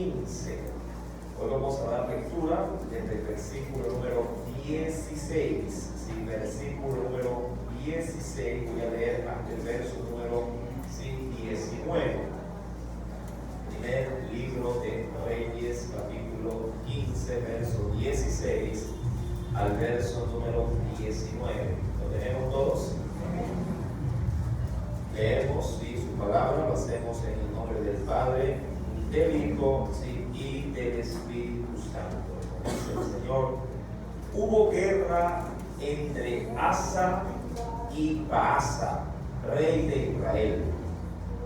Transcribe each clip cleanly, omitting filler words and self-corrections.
15. Hoy vamos a dar lectura desde el versículo número 16. Sí, versículo número 16. Voy a leer hasta el verso número 19. Primer libro de Reyes, capítulo 15, verso 16 al verso número 19. ¿Lo tenemos todos? Leemos su palabra, lo hacemos en el nombre del Padre, del Hijo y del Espíritu Santo. Dice el Señor: hubo guerra entre Asa y Baasa, rey de Israel,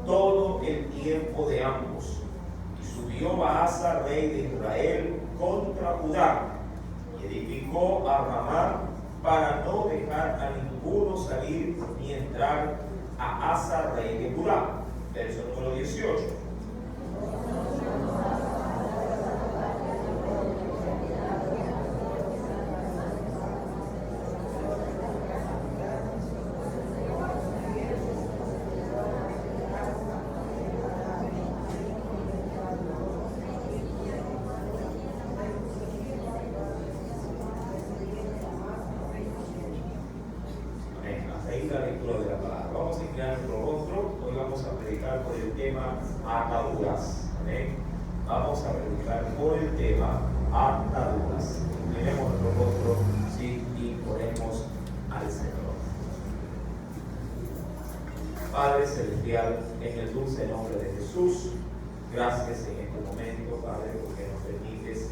todo el tiempo de ambos. Y subió Baasa, rey de Israel, contra Judá, y edificó a Ramá para no dejar a ninguno salir ni entrar a Asa, rey de Judá. Verso número 18. La lectura de la palabra. Vamos a inclinar nuestro rostro. Hoy vamos a predicar por el tema ataduras. Amén. Vamos a predicar por el tema ataduras. Inclinemos nuestro rostro y oremos al Señor. Padre celestial, en el dulce nombre de Jesús, gracias en este momento, Padre, porque nos permites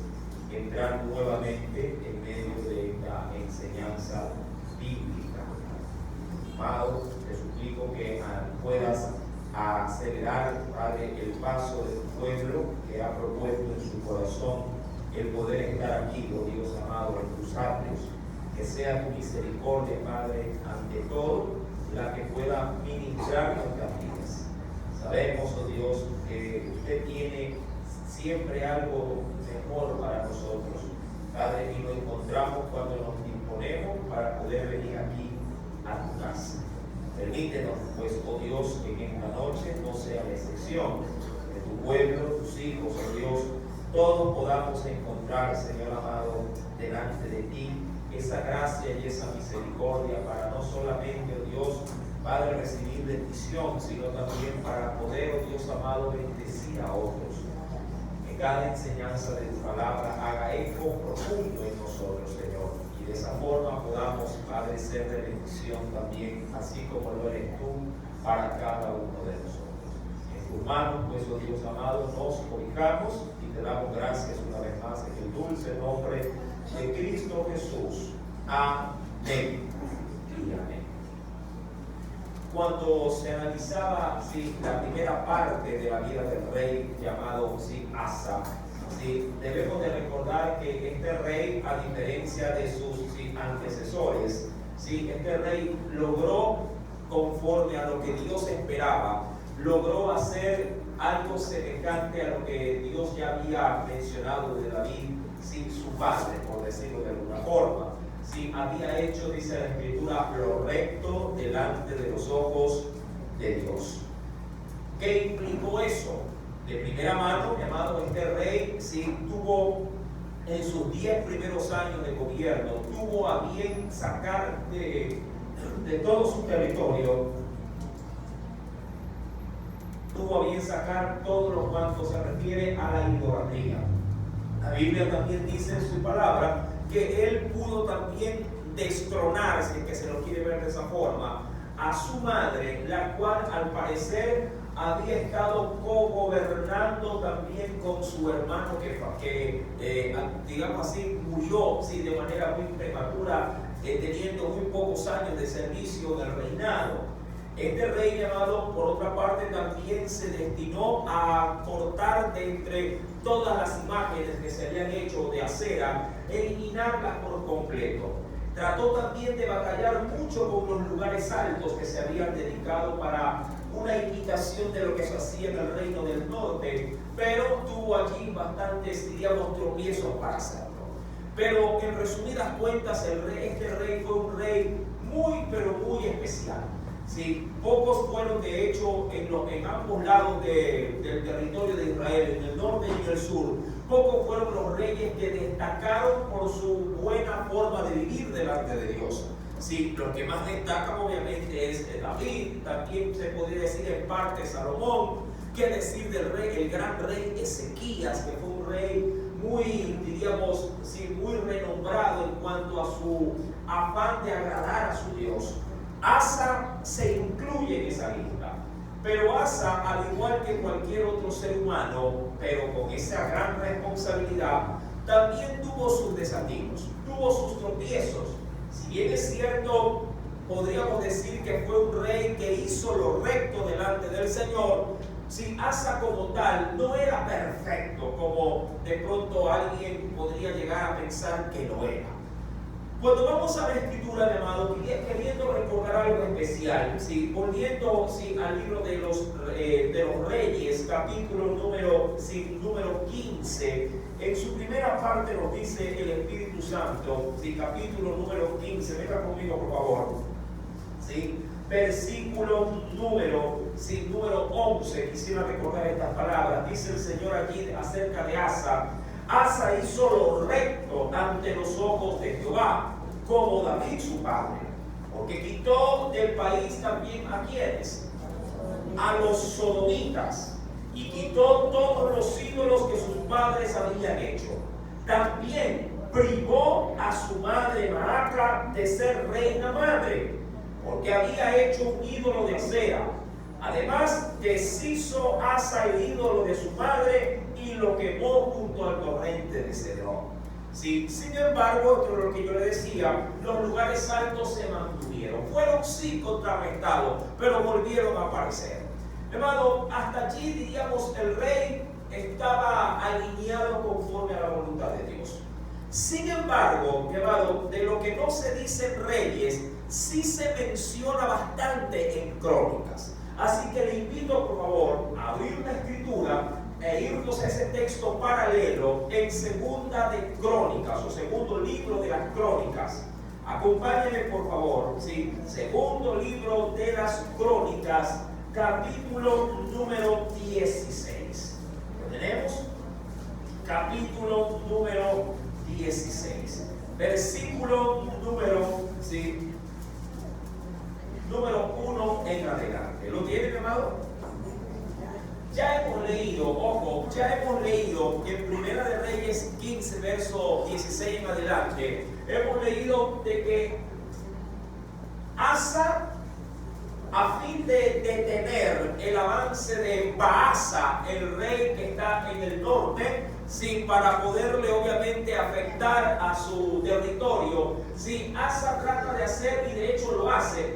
entrar nuevamente en medio de esta enseñanza bíblica. Amado, te suplico que puedas acelerar, Padre, el paso de tu pueblo que ha propuesto en su corazón el poder estar aquí, oh Dios amado, en tus atrios. Que sea tu misericordia, Padre, ante todo, la que pueda ministrar nuestras vidas. Sabemos, oh Dios, que usted tiene siempre algo mejor para nosotros, Padre, y lo encontramos cuando nos disponemos para poder venir aquí a tu casa. Permítenos, pues, oh Dios, que en esta noche no sea la excepción de tu pueblo, tus hijos, oh Dios, todos podamos encontrar, Señor amado, delante de ti esa gracia y esa misericordia para no solamente, oh Dios, Padre, recibir bendición, sino también para poder, oh Dios amado, bendecir a otros. Que cada enseñanza de tu palabra haga eco profundo en nosotros, Señor. Y de esa forma podamos, Padre, ser de bendición también, así como lo eres tú para cada uno de nosotros. En tus manos, pues, oh Dios amado, nos cobijamos y te damos gracias una vez más en el dulce nombre de Cristo Jesús. Amén y amén. Cuando se analizaba la primera parte de la vida del rey llamado Asa, debemos de recordar que este rey, a diferencia de sus antecesores, este rey logró, conforme a lo que Dios esperaba, logró hacer algo semejante a lo que Dios ya había mencionado de David, su padre, por decirlo de alguna forma. Había hecho, dice la Escritura, lo recto delante de los ojos de Dios. ¿Qué implicó eso? De primera mano, mi amado, este rey tuvo en sus 10 primeros años de gobierno, tuvo a bien sacar de todo su territorio, tuvo a bien sacar todo lo cuanto se refiere a la idolatría. La Biblia también dice en su palabra que él pudo también destronar, si es que se lo quiere ver de esa forma, a su madre, la cual al parecer había estado co-gobernando también con su hermano que digamos así, murió de manera muy prematura, teniendo muy pocos años de servicio del reinado. Este rey llamado, por otra parte, también se destinó a cortar de entre todas las imágenes que se habían hecho de acera, eliminarlas por completo. Trató también de batallar mucho con los lugares altos que se habían dedicado para una imitación de lo que se hacía en el reino del norte, pero tuvo allí bastantes, diríamos, tropiezos para hacerlo. Pero en resumidas cuentas, este rey fue un rey muy, pero muy especial. Sí, pocos fueron de hecho en ambos lados del territorio de Israel, en el norte y en el sur. Pocos fueron los reyes que destacaron por su buena forma de vivir delante de Dios. Sí, los que más destacan obviamente es David, también se podría decir en parte Salomón, qué decir del rey, el gran rey Ezequías, que fue un rey muy, diríamos, sí, muy renombrado en cuanto a su afán de agradar a su Dios. Asa se incluye en esa lista, pero Asa, al igual que cualquier otro ser humano, pero con esa gran responsabilidad, también tuvo sus desatinos, tuvo sus tropiezos. Si bien es cierto, podríamos decir que fue un rey que hizo lo recto delante del Señor, si Asa como tal no era perfecto, como de pronto alguien podría llegar a pensar que lo era. Cuando vamos a la escritura, mi amado, queriendo recordar algo especial, ¿sí? Volviendo al libro de los Reyes, capítulo número 15, en su primera parte nos dice el Espíritu Santo, ¿sí? Capítulo número 15, venga conmigo por favor, ¿sí? Versículo número 11, quisiera recordar estas palabras, dice el Señor aquí acerca de Asa. Asa hizo lo recto ante los ojos de Jehová, como David su padre, porque quitó del país también a quienes, a los sodomitas, y quitó todos los ídolos que sus padres habían hecho. También privó a su madre Maaca de ser reina madre, porque había hecho un ídolo de acera. Además, deshizo Asa el ídolo de su madre y lo quemó junto al torrente de Cedrón. Sí, sin embargo, esto es lo que yo le decía, los lugares altos se mantuvieron. Fueron sí contrarrestados, pero volvieron a aparecer. Hermano, hasta allí diríamos el rey estaba alineado conforme a la voluntad de Dios. Sin embargo, hermano, de lo que no se dice en Reyes, sí se menciona bastante en Crónicas. Así que le invito, por favor, a abrir la escritura e irnos a ese texto paralelo en Segunda de Crónicas, o segundo libro de las Crónicas. Acompáñenme, por favor, ¿sí? Segundo libro de las Crónicas, capítulo número 16. ¿Lo tenemos? Capítulo número 16. Versículo número 1 en adelante. ¿Lo tienen, amado? Ya hemos leído, ojo, en Primera de Reyes 15, verso 16 en adelante, hemos leído de que Asa, a fin de detener el avance de Baasa, el rey que está en el norte, sí, para poderle obviamente afectar a su territorio, sí, Asa trata de hacer, y de hecho lo hace,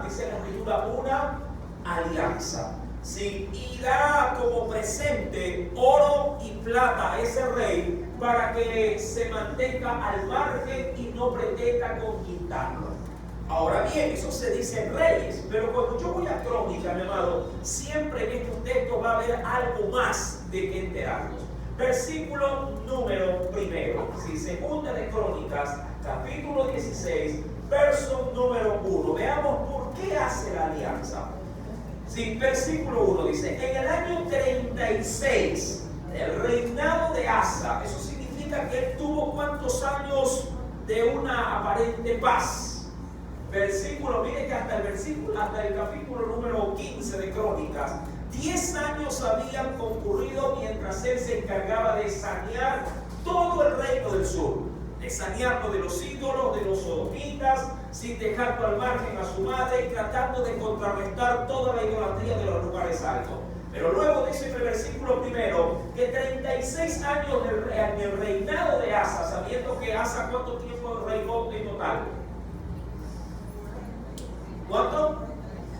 dice la escritura, una alianza. Sí, y da como presente oro y plata a ese rey para que se mantenga al margen y no pretenda conquistarlo. Ahora bien, eso se dice en Reyes, pero cuando yo voy a Crónica, mi amado, siempre en estos textos va a haber algo más de que enterarnos. Versículo número 1, ¿sí? Segunda de Crónicas, capítulo 16, verso número 1. Veamos por qué hace la alianza. Sí, versículo 1 dice, en el año 36 del reinado de Asa, eso significa que él tuvo ¿cuántos años de una aparente paz? Versículo, mire que hasta el capítulo número 15 de Crónicas, 10 años habían concurrido mientras él se encargaba de sanear todo el reino del sur, de sanearlo de los ídolos, de los sodomitas, sin dejarlo al margen a su madre y tratando de contrarrestar toda la idolatría de los lugares altos. Pero luego dice en el versículo 1 que 36 años en el reinado de Asa, sabiendo que Asa ¿cuánto tiempo reinó en total? ¿Cuánto?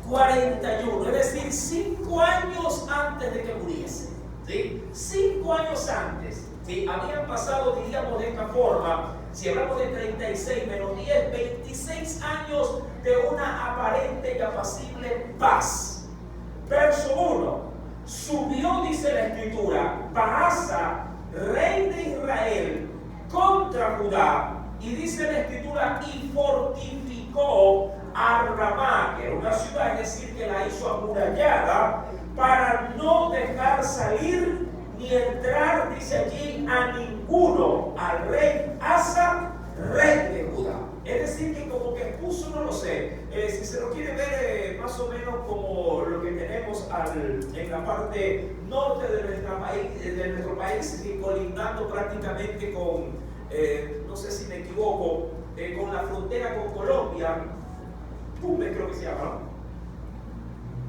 41, es decir, 5 años antes de que muriese. ¿Sí? 5 años antes. ¿Sí? Habían pasado, diríamos de esta forma, si hablamos de 36 menos 10, 26 años de una aparente y apacible paz. Verso 1. Subió, dice la escritura, Baasa, rey de Israel, contra Judá. Y dice la escritura, y fortificó a Ramá, que era una ciudad, es decir, que la hizo amurallada, para no dejar salir ni entrar, dice allí, a ninguno, al rey Asa, rey de Judá. Es decir, que como que puso, no lo sé, si se lo quiere ver más o menos como lo que tenemos en la parte norte de nuestro país, colindando prácticamente con, no sé si me equivoco, con la frontera con Colombia, Tumbes creo que se llama,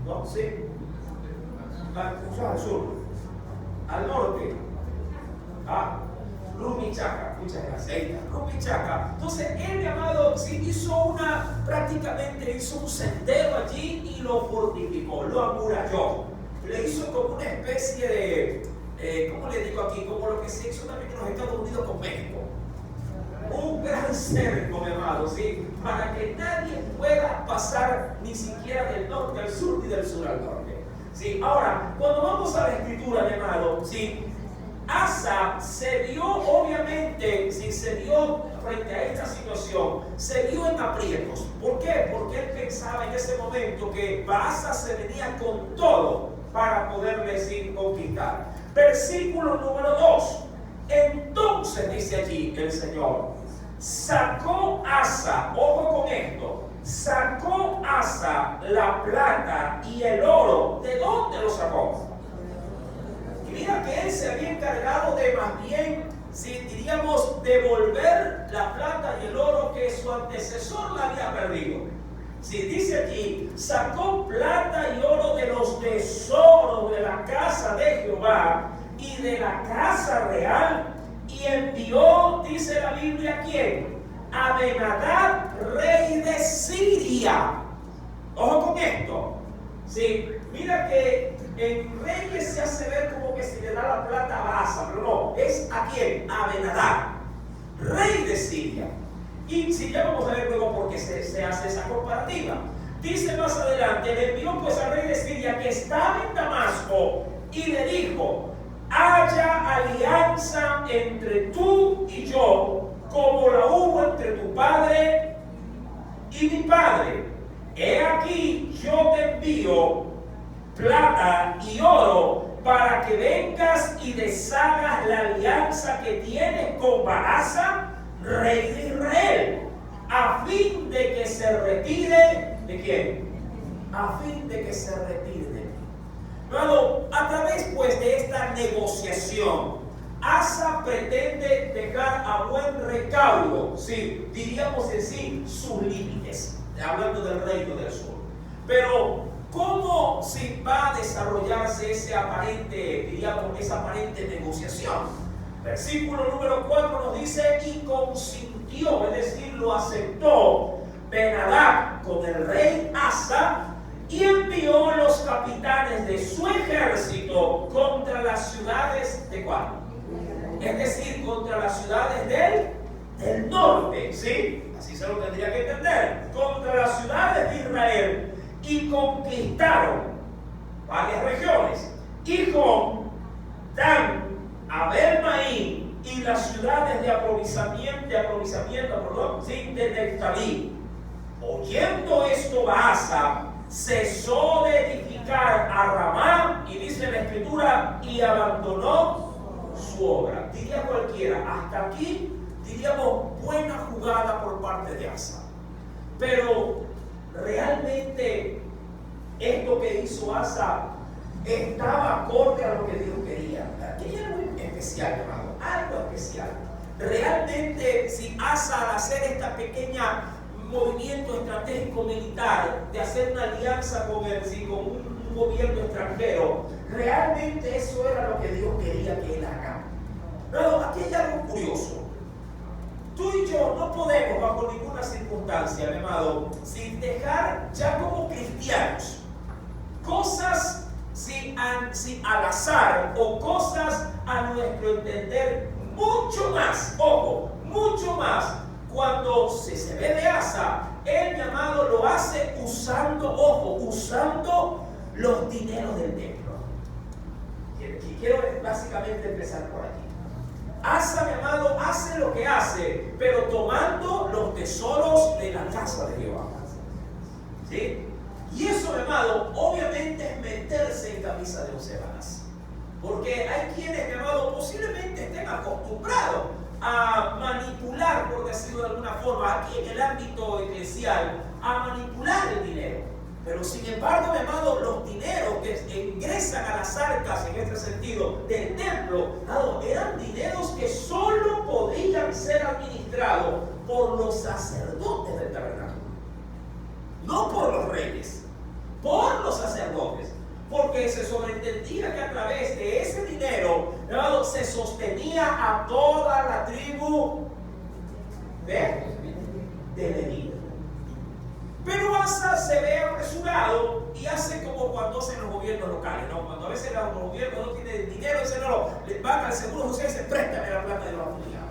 ¿no? Sí, al sur, al norte, Rumichaca, muchas gracias, Rumichaca. Entonces él, mi amado, sí, prácticamente hizo un sendero allí y lo fortificó, lo amuralló, le hizo como una especie de, ¿cómo le digo aquí? Como lo que se hizo también en los Estados Unidos con México. Un gran cerco, mi amado, ¿sí? Para que nadie pueda pasar ni siquiera del norte al sur ni del sur al norte. ¿Sí? Ahora, cuando vamos a la escritura, mi amado, ¿sí? Asa se vio, obviamente, si se vio frente a esta situación, se vio en aprietos. ¿Por qué? Porque él pensaba en ese momento que Baasa se venía con todo para poderle conquistar. Versículo número 2. Entonces dice allí el Señor, sacó Asa, ojo con esto, sacó Asa la plata y el oro. ¿De dónde lo sacó? Y mira que él se había encargado de más bien, si diríamos, devolver la plata y el oro que su antecesor la había perdido. Si dice aquí, sacó plata y oro de los tesoros de la casa de Jehová y de la casa real, y envió, dice la Biblia, ¿quién? A Ben-Hadad, rey de Siria. Ojo con esto. Sí, mira que en Reyes se hace ver como que se le da la plata a Baasa, pero no, es a quién, a Ben-Hadad, rey de Siria. Y si ya vamos a ver luego por qué se hace esa comparativa. Dice más adelante, le envió pues al rey de Siria que estaba en Damasco y le dijo, haya alianza entre tú y yo, como la hubo entre tu padre y mi padre. He aquí, yo te envío plata y oro para que vengas y deshagas la alianza que tienes con Baasa, rey de Israel, a fin de que se retire, ¿de quién? A fin de que se retire de mí. Bueno, a través pues de esta negociación, Asa pretende dejar a buen recaudo, sí, diríamos en sí, sus límites, hablando del reino del sur. Pero, ¿cómo se va a desarrollarse esa aparente negociación? Versículo número 4 nos dice, y consintió, es decir, lo aceptó Ben-Hadad con el rey Asa, y envió los capitanes de su ejército contra las ciudades de ¿cuál? Es decir, contra las ciudades del norte, ¿sí? Así se lo tendría que entender. Contra las ciudades de Israel, y conquistaron varias regiones. Hijón, Dan, Abel-Maim y las ciudades de aprovisionamiento, ¿sí? De Neftalí. Oyendo esto, Baasa cesó de edificar a Ramá, y dice la escritura, y abandonó su obra. Diría cualquiera, hasta aquí diríamos buena jugada por parte de Asa. Pero realmente esto que hizo Asa estaba acorde a lo que Dios quería. Aquí hay algo especial, hermano, algo especial. Realmente, si Asa, al hacer esta pequeña movimiento estratégico militar de hacer una alianza con un gobierno extranjero, realmente eso era lo que Dios quería que él haga. Pero aquí hay algo curioso. Tú y yo no podemos, bajo ninguna circunstancia, mi amado, sin dejar ya como cristianos cosas al azar o cosas a nuestro entender, mucho más, ojo, mucho más. Cuando se ve de Asa, él, mi amado, lo hace usando los dineros del templo. Y quiero básicamente empezar por aquí. Asa, mi amado, hace lo que hace, pero tomando los tesoros de la casa de Jehová. ¿Sí? Y eso, mi amado, obviamente es meterse en camisa de 11 varas. Porque hay quienes, mi amado, posiblemente estén acostumbrados a manipular, por decirlo de alguna forma, aquí en el ámbito eclesial, a manipular el dinero. Pero sin embargo, mi amado, los dineros que ingresan a las arcas, en este sentido, del templo, eran dineros que solo podían ser administrados por los sacerdotes del tabernáculo. No por los reyes, por los sacerdotes. Porque se sobreentendía que a través de ese dinero, ¿no?, se sostenía a toda la tribu de Leví. Pero Asa se ve apresurado y hace como cuando hacen los gobiernos locales, ¿no? Cuando a veces los gobiernos no tienen dinero, dicen, no, le van al seguro social y se préstame la plata de los afiliados.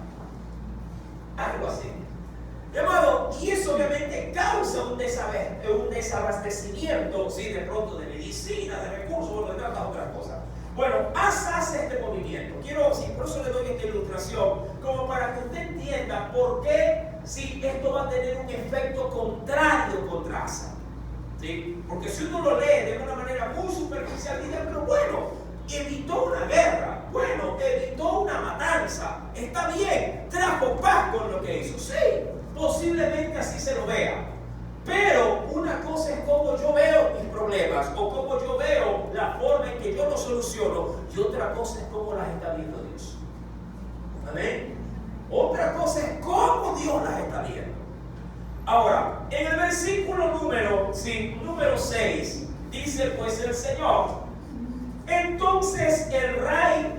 Algo así. Llamado, y eso obviamente causa un desabastecimiento, ¿sí?, de pronto de medicina, de recursos, de tantas otras cosas. Bueno, Asa hace este movimiento. Por eso le doy esta ilustración, como para que usted entienda por qué, sí, esto va a tener un efecto contrario contra Asa. ¿Sí? Porque si uno lo lee de una manera muy superficial, dice, pero bueno, evitó una guerra, bueno, evitó una matanza, está bien, trajo paz con lo que hizo. Sí, posiblemente así se lo vea. Pero una cosa es cómo yo veo mis problemas o cómo yo veo la forma en que yo los soluciono, y otra cosa es cómo las está viendo Dios. ¿Amén? Otra cosa es cómo Dios las está viendo. Ahora, en el versículo número 6, dice pues el Señor: entonces el rey,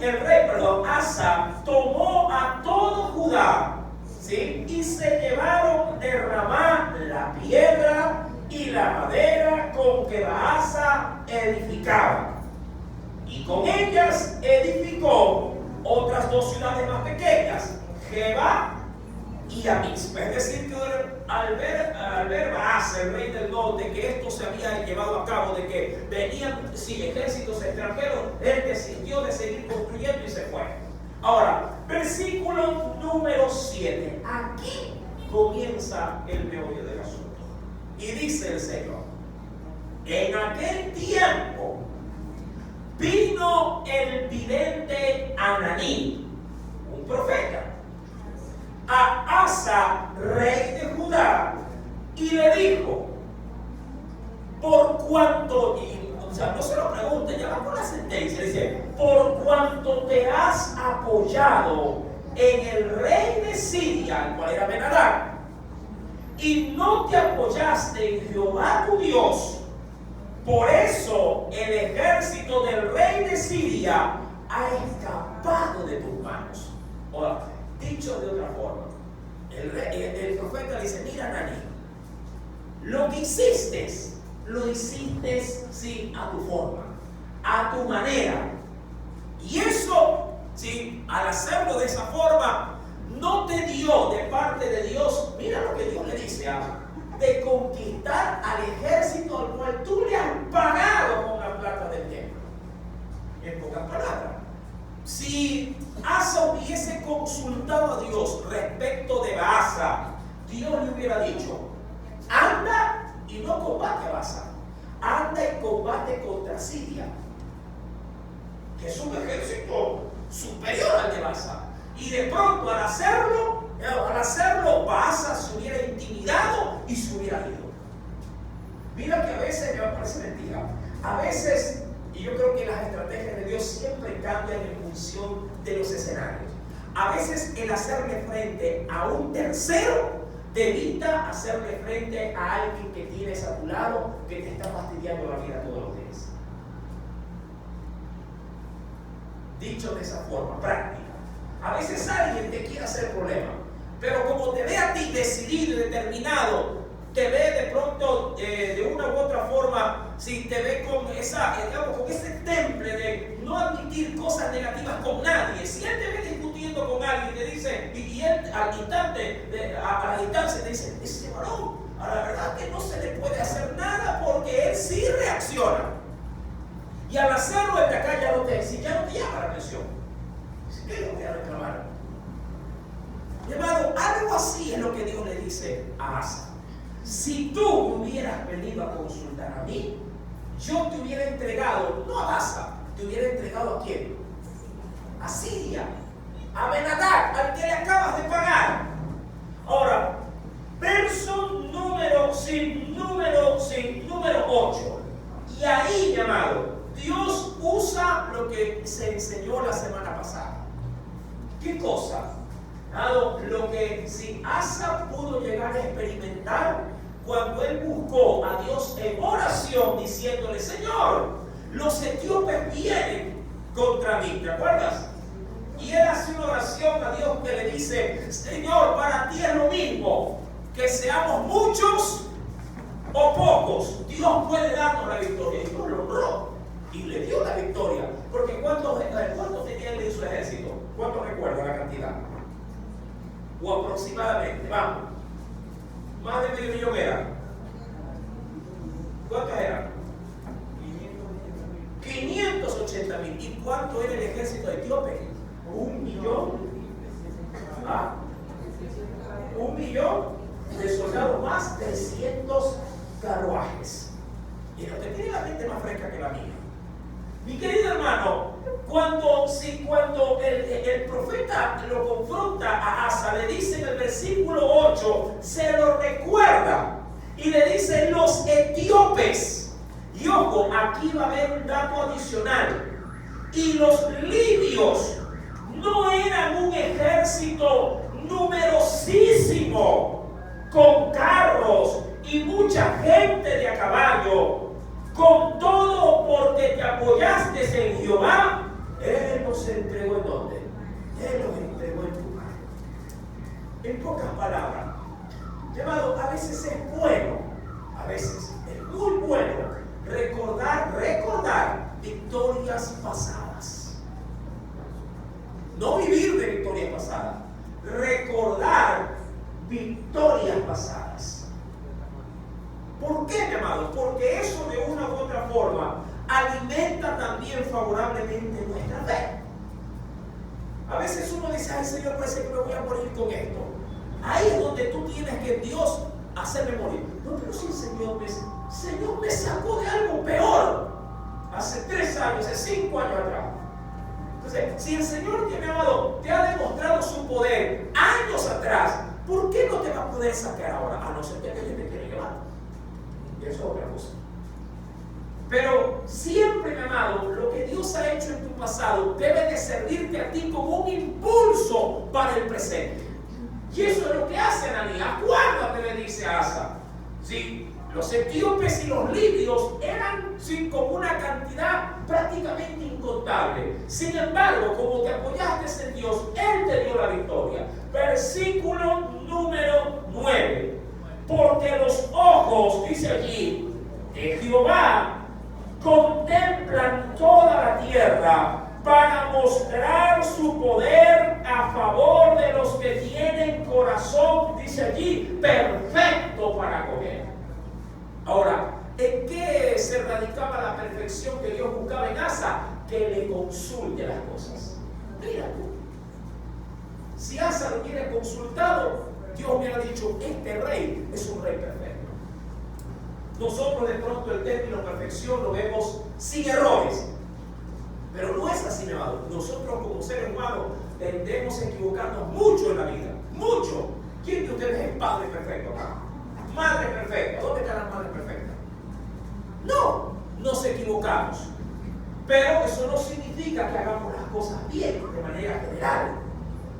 Asa, tomó a todo Judá, ¿sí?, y se llevaron de Ramá la piedra y la madera con que Baasa edificaba, y con ellas edificó otras 2 ciudades más pequeñas, Geba y Amizpa. Es decir, que al ver Baasa, el rey del norte, que esto se había llevado a cabo, de que venían ejércitos extranjeros, él desistió de seguir construyendo y se fue. Ahora, versículo número 7. Aquí comienza el meollo del asunto. Y dice el Señor: en aquel tiempo vino el vidente Ananí, un profeta, a Asa, rey de Judá, y le dijo: por cuanto, no se lo pregunte, ya va con la sentencia, dice: por cuanto te has apoyado en el rey de Siria, el cual era Ben-Hadad, y no te apoyaste en Jehová tu Dios, por eso el ejército del rey de Siria ha escapado de tus manos. Ahora, dicho de otra forma, el profeta le dice: mira, Ananí, lo que hiciste, lo hiciste, sí, a tu forma, a tu manera. Y eso, sí, al hacerlo de esa forma, no te dio de parte de Dios, mira lo que Dios le dice, de conquistar al ejército al cual tú le has pagado con la plata del templo. En pocas palabras, si Asa hubiese consultado a Dios respecto de Baasa, Dios le hubiera dicho: anda y no combate a Baasa, anda y combate contra Siria, que es un ejército superior al de Baasa. Y de pronto al hacerlo, Baasa se hubiera intimidado y se hubiera ido. Mira que a veces, me parece mentira, a veces, y yo creo que las estrategias de Dios siempre cambian en función de los escenarios. A veces el hacerle frente a un tercero te evita hacerle frente a alguien que tienes a tu lado, que te está fastidiando la vida todos los días. Dicho de esa forma, práctica. A veces alguien te quiere hacer problema, pero como te ve a ti decidido y determinado, te ve de pronto de una u otra forma, si te ve con con ese temple de no admitir cosas negativas con nadie. Si él te ve discutiendo con alguien, te dice, y él al instante, a la distancia te dice: ese varón, a la verdad que no se le puede hacer nada porque él sí reacciona. Y al hacerlo, el de acá ya no te llama la atención. Dice: ¿qué le voy a reclamar? Mi amado, algo así es lo que Dios le dice a Asa. si tú me hubieras venido a consultar a mí, yo te hubiera entregado, no a Asa, te hubiera entregado ¿a quién? A Siria, a Ben-Hadad, al que le acabas de pagar. Ahora, verso número 8. Y ahí, mi amado, Dios usa lo que se enseñó la semana pasada. ¿Qué cosa? Amado, lo que si Asa pudo llegar a experimentar cuando él buscó a Dios en oración diciéndole: Señor, los etíopes vienen contra mí, ¿te acuerdas? Y él hace una oración a Dios que le dice: Señor, para ti es lo mismo, que seamos muchos o pocos, Dios puede darnos la victoria. Y Dios lo honró y le dio la victoria. Porque ¿cuántos tenía él en su ejército? ¿Cuántos recuerdan la cantidad? O aproximadamente, vamos, más de medio millón eran. ¿Cuántos eran? 580.000. ¿Y cuánto era el ejército etíope? 1 millón. 1 millón de soldados más, 300 carruajes. Y el que tiene la mente más fresca que la mía. Mi querido hermano, cuando el profeta lo confronta a Asa, le dice en el versículo 8, se lo recuerda y le dice: los etíopes. Y ojo, aquí va a haber un dato adicional. Y los libios no eran un ejército numerosísimo, con carros y mucha gente de a caballo. Con todo, porque te apoyaste en Jehová, Él nos entregó ¿en dónde? Él nos entregó en tu mano. En pocas palabras, llamado, a veces es bueno, a veces es muy bueno recordar victorias pasadas. No vivir de victorias pasadas, recordar victorias pasadas. ¿Por qué, mi amado? Porque eso de una u otra forma alimenta también favorablemente nuestra fe. A veces uno dice: ay, Señor, parece que me voy a morir con esto. Ahí es donde tú tienes que Dios hacerme morir. No, pero si el Señor me sacó de algo peor hace 3 años, hace 5 años atrás. Entonces, si el Señor, mi amado, te ha demostrado su poder años atrás, ¿por qué no te va a poder sacar ahora? A no ser que Él te quiere llevar. Y eso es otra cosa. Pero siempre, mi amado, lo que Dios ha hecho en tu pasado debe de servirte a ti como un impulso para el presente. Y eso es lo que hace Ananías. Acuérdate, le dice a Asa. ¿Sí? Los etíopes y los libios eran como una cantidad prácticamente incontable. Sin embargo, como te apoyaste en Dios, Él te dio la victoria. Versículo número 9. Porque los ojos, dice allí, de Jehová contemplan toda la tierra para mostrar su poder a favor de los que tienen corazón, dice allí, perfecto para comer. Ahora, ¿en qué se radicaba la perfección que Dios buscaba en Asa? Que le consulte las cosas. Mira tú, si Asa lo hubiera consultado, Dios hubiera dicho: este rey es un rey perfecto. Nosotros de pronto el término perfección lo vemos sin errores, pero no es así, mi amado. Nosotros como seres humanos tendemos a equivocarnos mucho en la vida, mucho. ¿Quién de ustedes es padre perfecto acá? Madre perfecta. ¿Dónde están las madres perfectas? No, nos equivocamos, pero eso no significa que hagamos las cosas bien de manera general.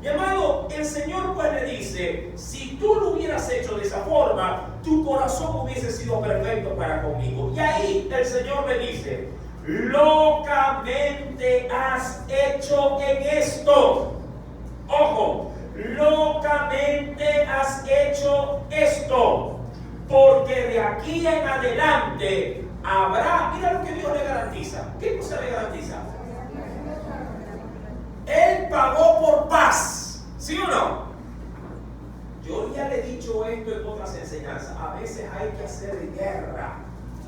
Mi amado, el Señor pues le dice: si tú lo hubieras hecho de esa forma, tu corazón hubiese sido perfecto para conmigo. Y ahí el Señor le dice: locamente has hecho en esto. Ojo, locamente has hecho esto, porque de aquí en adelante habrá, mira lo que Dios le garantiza. ¿Qué cosa le garantiza? Él pagó por paz, ¿sí o no? Yo ya le he dicho esto en otras enseñanzas. A veces hay que hacer guerra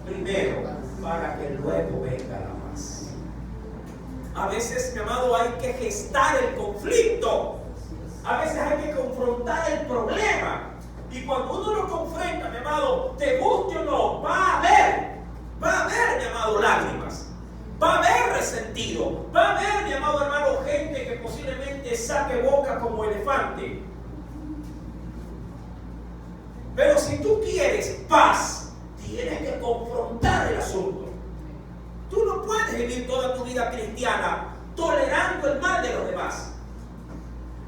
primero para que luego venga la paz. A veces, mi amado, hay que gestar el conflicto. A veces hay que confrontar el problema. Y Y cuando uno lo confronta, mi amado, te guste o no, va a haber, mi amado, lágrimas. Va a haber resentido. Va a haber, mi amado hermano, gente que posiblemente saque boca como elefante. Pero si tú quieres paz, tienes que confrontar el asunto. Tú no puedes vivir toda tu vida cristiana tolerando el mal de los demás.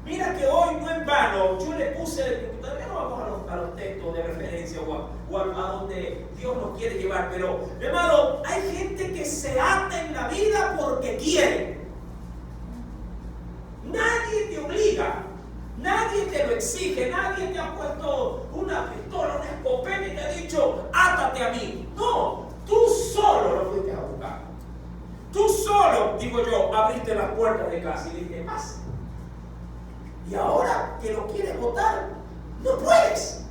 Mira que hoy no en vano yo le puse, todavía no vamos a los textos de referencia o a donde Dios nos quiere llevar, pero mi amado, hay gente que se ata en la vida porque quiere. Nadie te obliga, nadie te lo exige, nadie te ha puesto una pistola, una escopeta y te ha dicho, átate a mí. No, tú solo lo fuiste a buscar. Tú solo, digo yo, abriste las puertas de casa y dijiste, pasa. Y ahora que lo quieres botar, no puedes.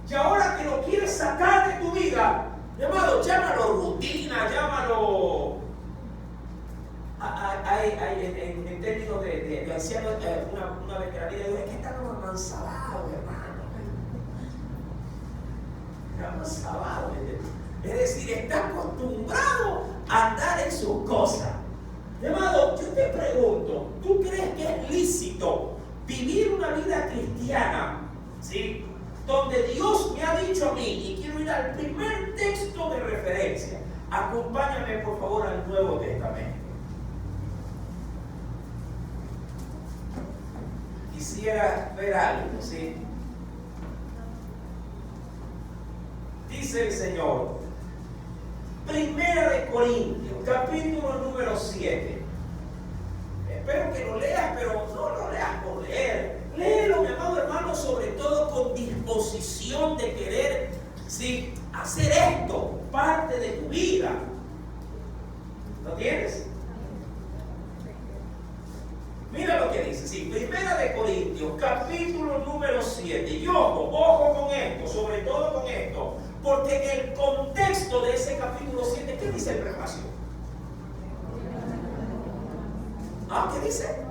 Y ahora que lo quieres sacar de tu vida, llámalo rutina, llámalo en términos de anciano, una veteranía, es que están amansabados, hermano. Amansabados, es decir, está acostumbrado a andar en sus cosas. Amado, yo te pregunto, ¿tú crees que es lícito vivir una vida cristiana, ¿sí?, donde Dios me ha dicho a mí, y quiero ir al primer texto de referencia? Acompáñame por favor al Nuevo Testamento. Quisiera ver algo, ¿sí? Dice el Señor, Primera de Corintios, capítulo número 7. Espero que lo leas, pero no lo leas por leer. Léelo, mi amado hermano, sobre todo con disposición de querer, ¿sí?, hacer esto parte de tu vida. ¿Lo tienes? Mira lo que dice, sí, Primera de Corintios, capítulo número 7. Y ojo con esto, sobre todo con esto, porque el contexto de ese capítulo 7, ¿qué dice el prefacio? ¿Qué dice?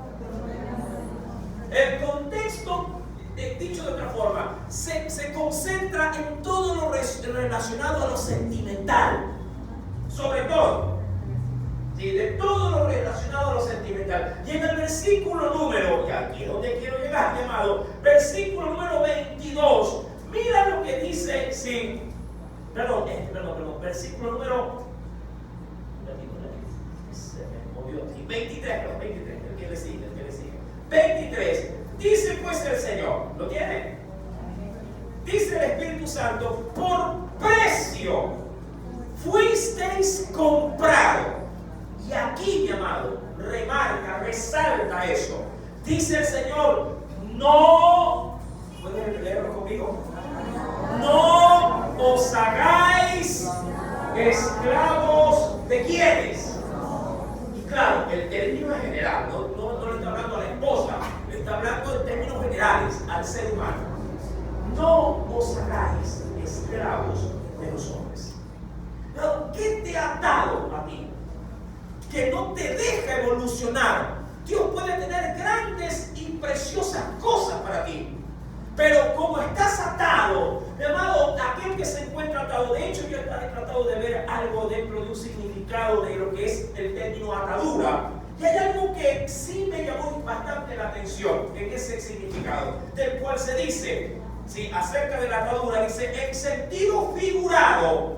El contexto, dicho de otra forma, se concentra en todo lo relacionado a lo sentimental, sobre todo. ¿Sí? De todo lo relacionado a lo sentimental. Y en el versículo número, y aquí es donde quiero llegar, mi amado, versículo número 22, mira lo que dice, sí, perdón, versículo número, se me movió aquí, 23, el que le sigue. 23, dice pues el Señor, ¿lo tiene? Dice el Espíritu Santo, por precio fuisteis comprado. Y aquí, mi amado, remarca, resalta eso. Dice el Señor, no, ¿pueden leerlo conmigo? No os hagáis esclavos de quiénes. Y claro, el término es general, no le está hablando a la esposa, le está hablando en términos generales al ser humano. No os hagáis esclavos de los hombres. Pero, ¿qué te ha atado a ti? Que no te deja evolucionar. Dios puede tener grandes y preciosas cosas para ti, pero como estás atado, mi amado, aquel que se encuentra atado, de hecho yo he tratado de ver algo dentro de un significado de lo que es el término atadura, y hay algo que sí me llamó bastante la atención en ese significado, del cual se dice, ¿sí?, acerca de la atadura, dice, en sentido figurado,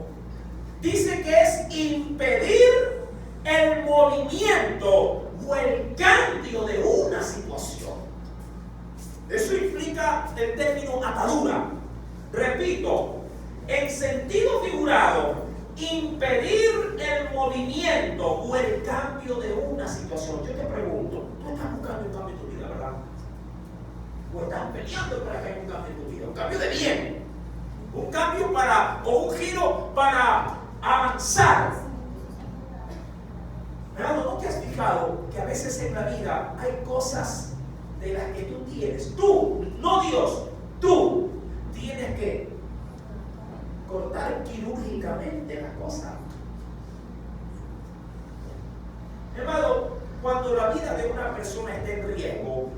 dice que es impedir el movimiento o el cambio de una situación. Eso implica el término atadura. Repito, en sentido figurado, impedir el movimiento o el cambio de una situación. Yo te pregunto, tú estás buscando un cambio en tu vida, ¿verdad? O estás peleando para que haya un cambio en tu vida, un cambio de bien, un cambio o un giro para avanzar. Hermano, ¿no te has fijado que a veces en la vida hay cosas de las que tú tienes, tú, no Dios, tú tienes que cortar quirúrgicamente las cosas? Hermano, cuando la vida de una persona está en riesgo,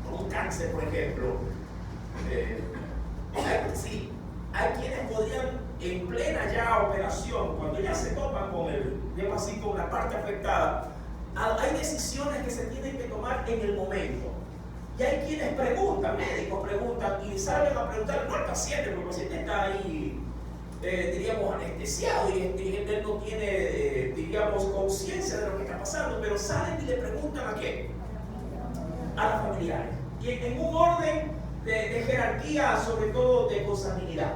con un cáncer por ejemplo, Sí, hay quienes podrían en plena ya operación, cuando ya se topan con así con la parte afectada, hay decisiones que se tienen que tomar en el momento. Y hay quienes preguntan, médicos preguntan y salen a preguntar no al paciente, porque el paciente está ahí, diríamos, anestesiado y él no tiene, diríamos, conciencia de lo que está pasando, pero salen y le preguntan ¿a qué? A los familiares. Y en un orden de jerarquía, sobre todo de consanguinidad.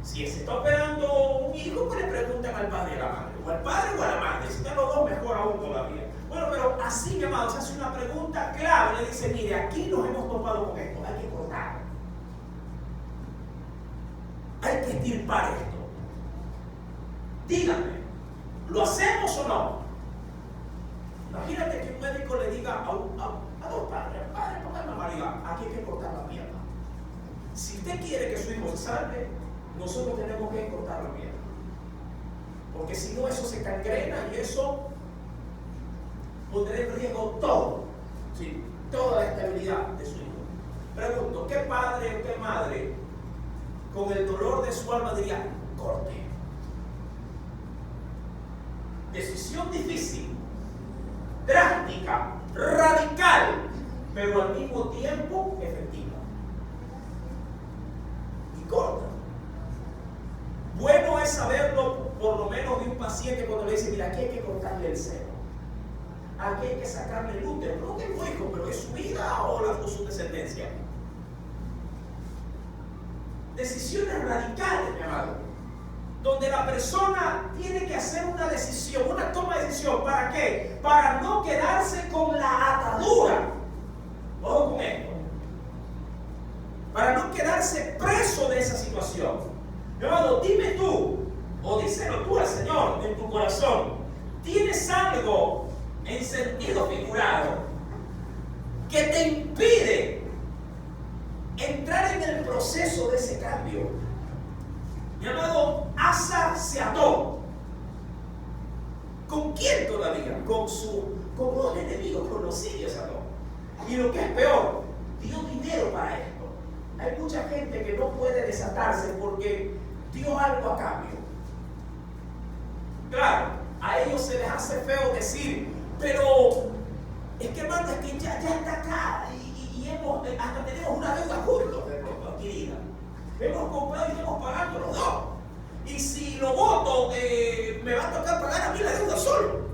Si se está operando un hijo, pues le preguntan al padre y a la madre, o al padre o a la madre. Si están los dos, mejor aún todavía. Bueno, pero así, mi amado, se hace una pregunta clave. Le dice, mire, aquí nos hemos topado con esto, hay que cortar. Hay que estirpar esto. Díganme, ¿lo hacemos o no? Imagínate que un médico le diga a dos padres, padre, papá y mamá, diga, aquí hay que cortar la pierna. Si usted quiere que su hijo se salve, nosotros tenemos que cortar la pierna. Porque si no, eso se cangrena y eso pondrá en riesgo todo, ¿sí? Toda la estabilidad de su hijo. Pregunto, ¿qué padre o qué madre con el dolor de su alma diría, corte? Decisión difícil, drástica, radical, pero al mismo tiempo efectiva. Y corta. Bueno es saberlo, por lo menos de un paciente, cuando le dice, mira, aquí hay que cortarle el seno, aquí hay que sacarle el útero. No tengo hijo, pero ¿es su vida o su descendencia? Decisiones radicales, mi amado, donde la persona tiene que hacer una decisión, una toma de decisión. ¿Para qué? Para no quedarse con la atadura. Ojo con esto. Para no quedarse preso de esa situación. Mi amado, dime tú, o díselo tú al Señor en tu corazón, ¿tienes algo en sentido figurado que te impide entrar en el proceso de ese cambio? Mi amado, Asa se ató. ¿Con quién todavía? Con los enemigos, con los sirios se ató. Y lo que es peor, dio dinero para esto. Hay mucha gente que no puede desatarse porque dio algo a cambio. Claro, a ellos se les hace feo decir, pero es que, hermano, es que ya está acá y hasta tenemos una deuda juntos de pronto adquirida. Hemos comprado y estamos pagando los dos. Y si lo voto, me va a tocar pagar a mí la deuda solo.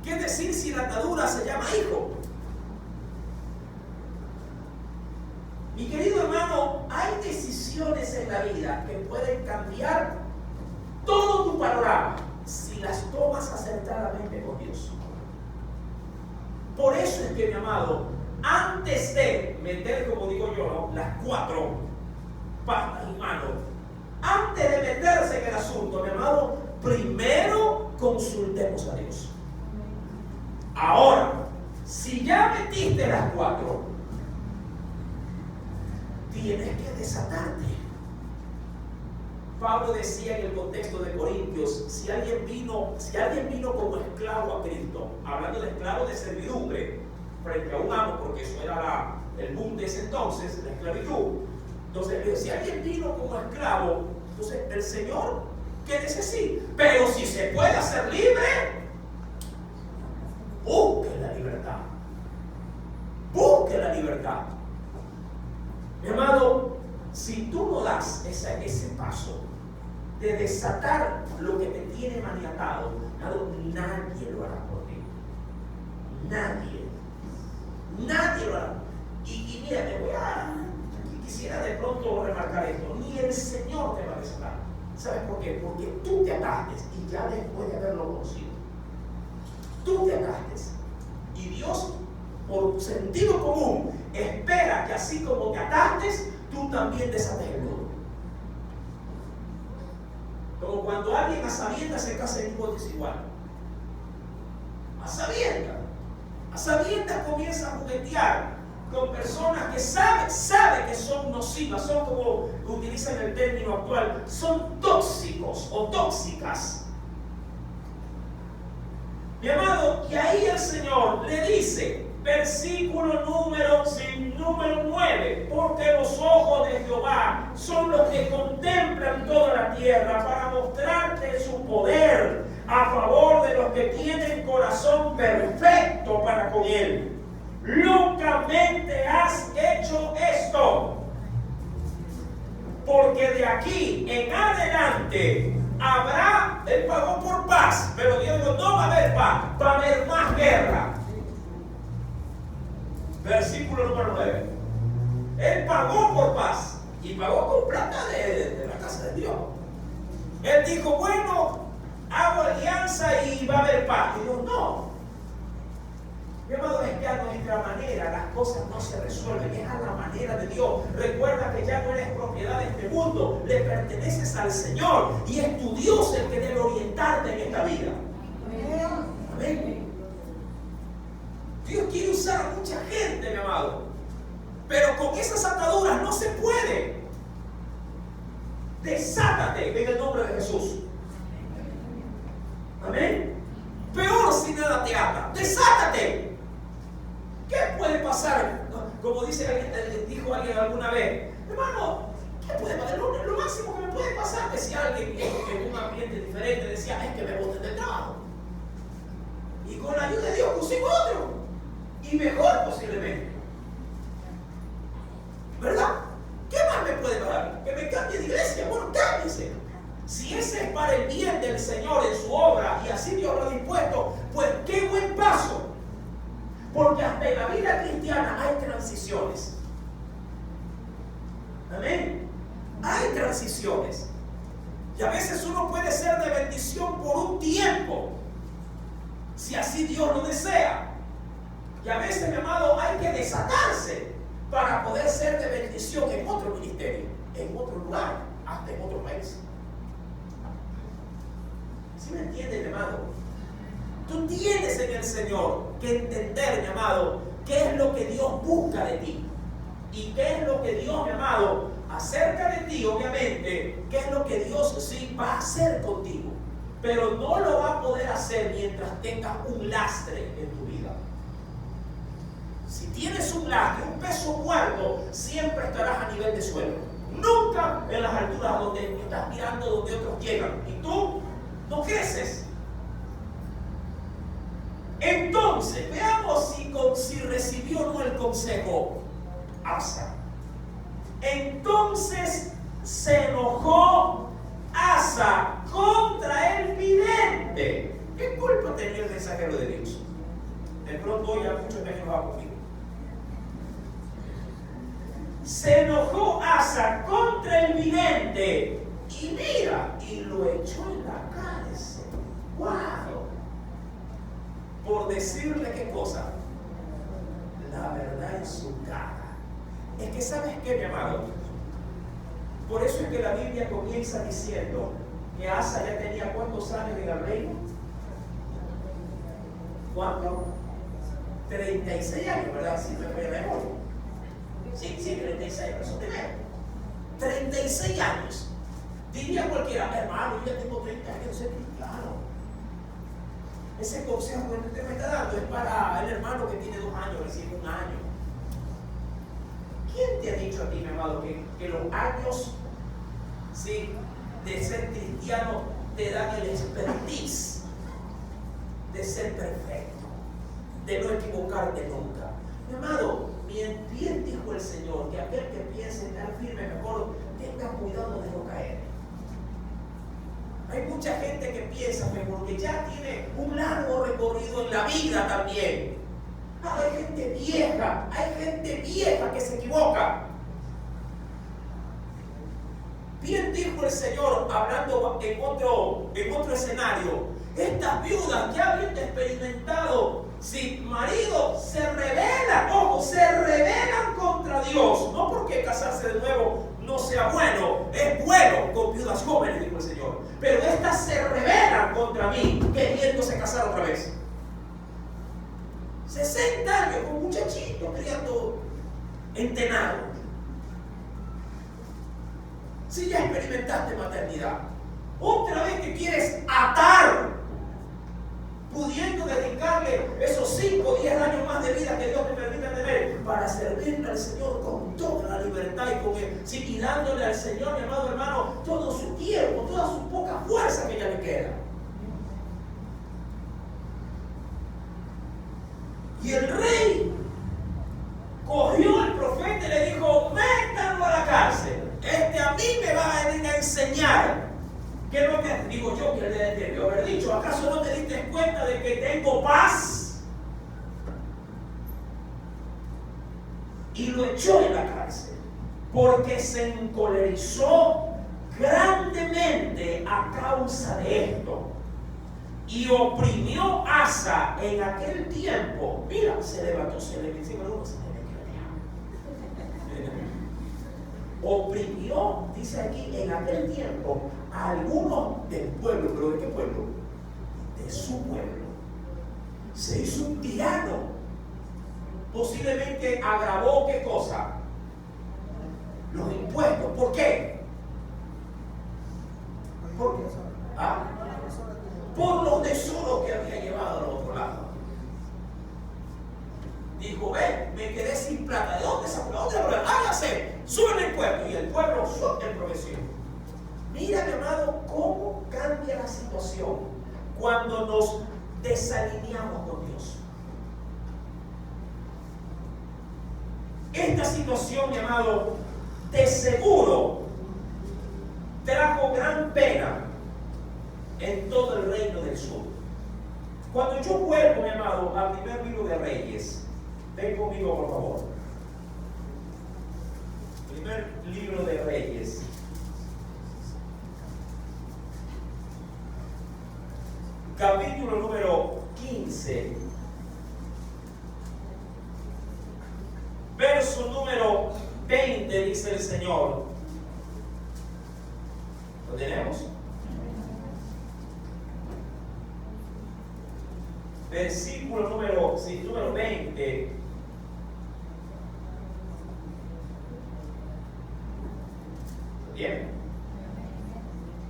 ¿Qué decir si la atadura se llama hijo? Mi querido hermano, hay decisiones en la vida que pueden cambiar todo tu panorama si las tomas acertadamente con Dios. Por eso es que, mi amado, antes de meter, como digo yo, ¿no?, las 4 patas y manos, antes de meterse en el asunto, mi amado, primero consultemos a Dios. Ahora, si ya metiste las 4, tienes que desatarte. Pablo decía en el contexto de Corintios, si alguien vino como esclavo a Cristo, hablando de esclavo de servidumbre frente a un amo, porque eso era el boom de ese entonces, la esclavitud. Entonces, si alguien vino como esclavo, entonces el Señor, ¿qué dice? Sí, pero si se puede hacer libre, busque la libertad. Busque la libertad. Mi amado, si tú no das ese paso de desatar lo que te tiene maniatado, nadie lo hará por ti. Nadie lo hará. Y mira, quisiera de pronto remarcar esto, ni el Señor te va a desatar. ¿Sabes por qué? Porque tú te ataste y ya después de haberlo conocido. Tú te ataste. Y Dios, por sentido común, espera que así como te ataste, tú también desates el nudo. Como cuando alguien a sabiendas se casa en un hijo desigual. A sabiendas comienza a juguetear con personas que sabe que son nocivas, son, como utilizan el término actual, son tóxicos o tóxicas. Mi amado, y ahí el Señor le dice, Versículo número 9. Porque los ojos de Jehová son los que contemplan toda la tierra para mostrarte su poder a favor de los que tienen corazón perfecto para con él. Locamente has hecho esto, porque de aquí en adelante habrá, él pagó por paz, pero Dios dijo, no va a haber paz, va a haber más guerra. Versículo número 9. Él pagó por paz y pagó con plata de la casa de Dios. Él dijo, bueno, hago alianza y va a haber paz. Y Dios, no. Mi amado, es que a nuestra manera las cosas no se resuelven, es a la manera de Dios. Recuerda que ya no eres propiedad de este mundo, le perteneces al Señor y es tu Dios el que debe orientarte en esta vida. Amén. Dios quiere usar a mucha gente, mi amado, pero con esas ataduras no se puede. Desátate en el nombre de Jesús. Amén. Peor si nada te ata. Desátate. ¿Qué puede pasar? Como dijo alguien alguna vez, hermano, ¿qué puede pasar? Lo máximo que me puede pasar, decía alguien en un ambiente diferente, decía, es que me boten del trabajo. Y con la ayuda de Dios consigo otro. Y mejor posiblemente. ¿Verdad? ¿Qué más me puede pasar? Que me cambie de iglesia. Bueno, cámbiese. Si ese es para el bien del Señor en su obra y así Dios lo ha dispuesto, pues qué buen paso. Porque hasta en la vida cristiana hay transiciones. Amén. Hay transiciones. Y a veces uno puede ser de bendición por un tiempo, si así Dios lo desea. Y a veces, mi amado, hay que desatarse para poder ser de bendición en otro ministerio, en otro lugar, hasta en otro país. ¿Sí me entiendes, mi amado? Tú tienes en el Señor que entender, mi amado, qué es lo que Dios busca de ti. Y qué es lo que Dios, mi amado, acerca de ti, obviamente, qué es lo que Dios sí va a hacer contigo. Pero no lo va a poder hacer mientras tengas un lastre en tu vida. Si tienes un lastre, un peso muerto, siempre estarás a nivel de suelo. Nunca en las alturas donde estás mirando donde otros llegan. Y tú no creces. Entonces, veamos si recibió o no el consejo Asa. Entonces se enojó Asa contra el vidente. ¿Qué culpa tenía el mensajero de Dios? De pronto hoy a muchos me enojaban conmigo. Se enojó Asa contra el vidente y mira, y lo echó en la cárcel. ¡Wow! Por decirle qué cosa, la verdad en su cara. Es que ¿sabes qué, mi amado? Por eso es que la Biblia comienza diciendo que Asa ya tenía ¿cuántos años en el reino? ¿Cuánto? 36 años, ¿verdad? Si me fue de memoria. Sí, 36, pero eso te veo. 36 años. Diría cualquiera, hermano, yo ya tengo 30 años de ser cristiano. Ese consejo que usted me está dando es para el hermano que tiene 2 años, recibe 1 año. ¿Quién te ha dicho a ti, mi amado, que los años, sí, de ser cristiano te dan el expertise de ser perfecto, de no equivocarte nunca? Mi amado, bien dijo el Señor que aquel que piense estar firme, mejor tenga cuidado de no caer. Hay mucha gente que piensa que porque ya tiene un largo recorrido en la vida también. Hay gente vieja que se equivoca. Bien dijo el Señor, hablando en otro escenario, estas viudas ya habiendo experimentado, si marido se rebelan, ojo, se rebelan contra Dios, no porque casarse de nuevo no sea bueno, es bueno con viudas jóvenes, dijo el Señor, pero estas se rebelan contra mí, queriéndose casar otra vez. 60 años con muchachitos criando entenado. Si ya experimentaste maternidad, otra vez que quieres atar pudiendo dedicarle esos 5 o 10 años más de vida que Dios te permita tener para servirle al Señor con toda la libertad y con él, sí, y dándole al Señor, mi amado hermano, todo su tiempo, toda su poca fuerza que ya le queda. Y el rey cogió al profeta y le dijo: métanlo a la cárcel. A mí me va a venir a enseñar. Que no te digo yo que le debió haber dicho: ¿acaso no te diste cuenta de que tengo paz? Y lo echó en la cárcel porque se encolerizó grandemente a causa de esto. Y oprimió Asa en aquel tiempo. Mira, se levantó, oprimió, dice aquí, en aquel tiempo a algunos del pueblo. ¿Pero de qué pueblo? De su pueblo. Se hizo un tirano. Posiblemente agravó, ¿qué cosa? Los impuestos. ¿Por qué? ¿Por qué? ¿Ah? Por los tesoros que había llevado al otro lado. Dijo: me quedé sin plata. ¿De dónde sacó? Hágase, suben el impuesto. Y el pueblo sube el profesión. Mira, mi amado, cómo cambia la situación cuando nos desalineamos con Dios. Esta situación, mi amado, de seguro trajo gran pena en todo el reino del sur. Cuando yo vuelvo, mi amado, al primer libro de Reyes, ven conmigo, por favor. Primer libro de Reyes. Capítulo número 15. Verso número 20, dice el Señor. ¿Lo tenemos? Versículo número 20. Bien.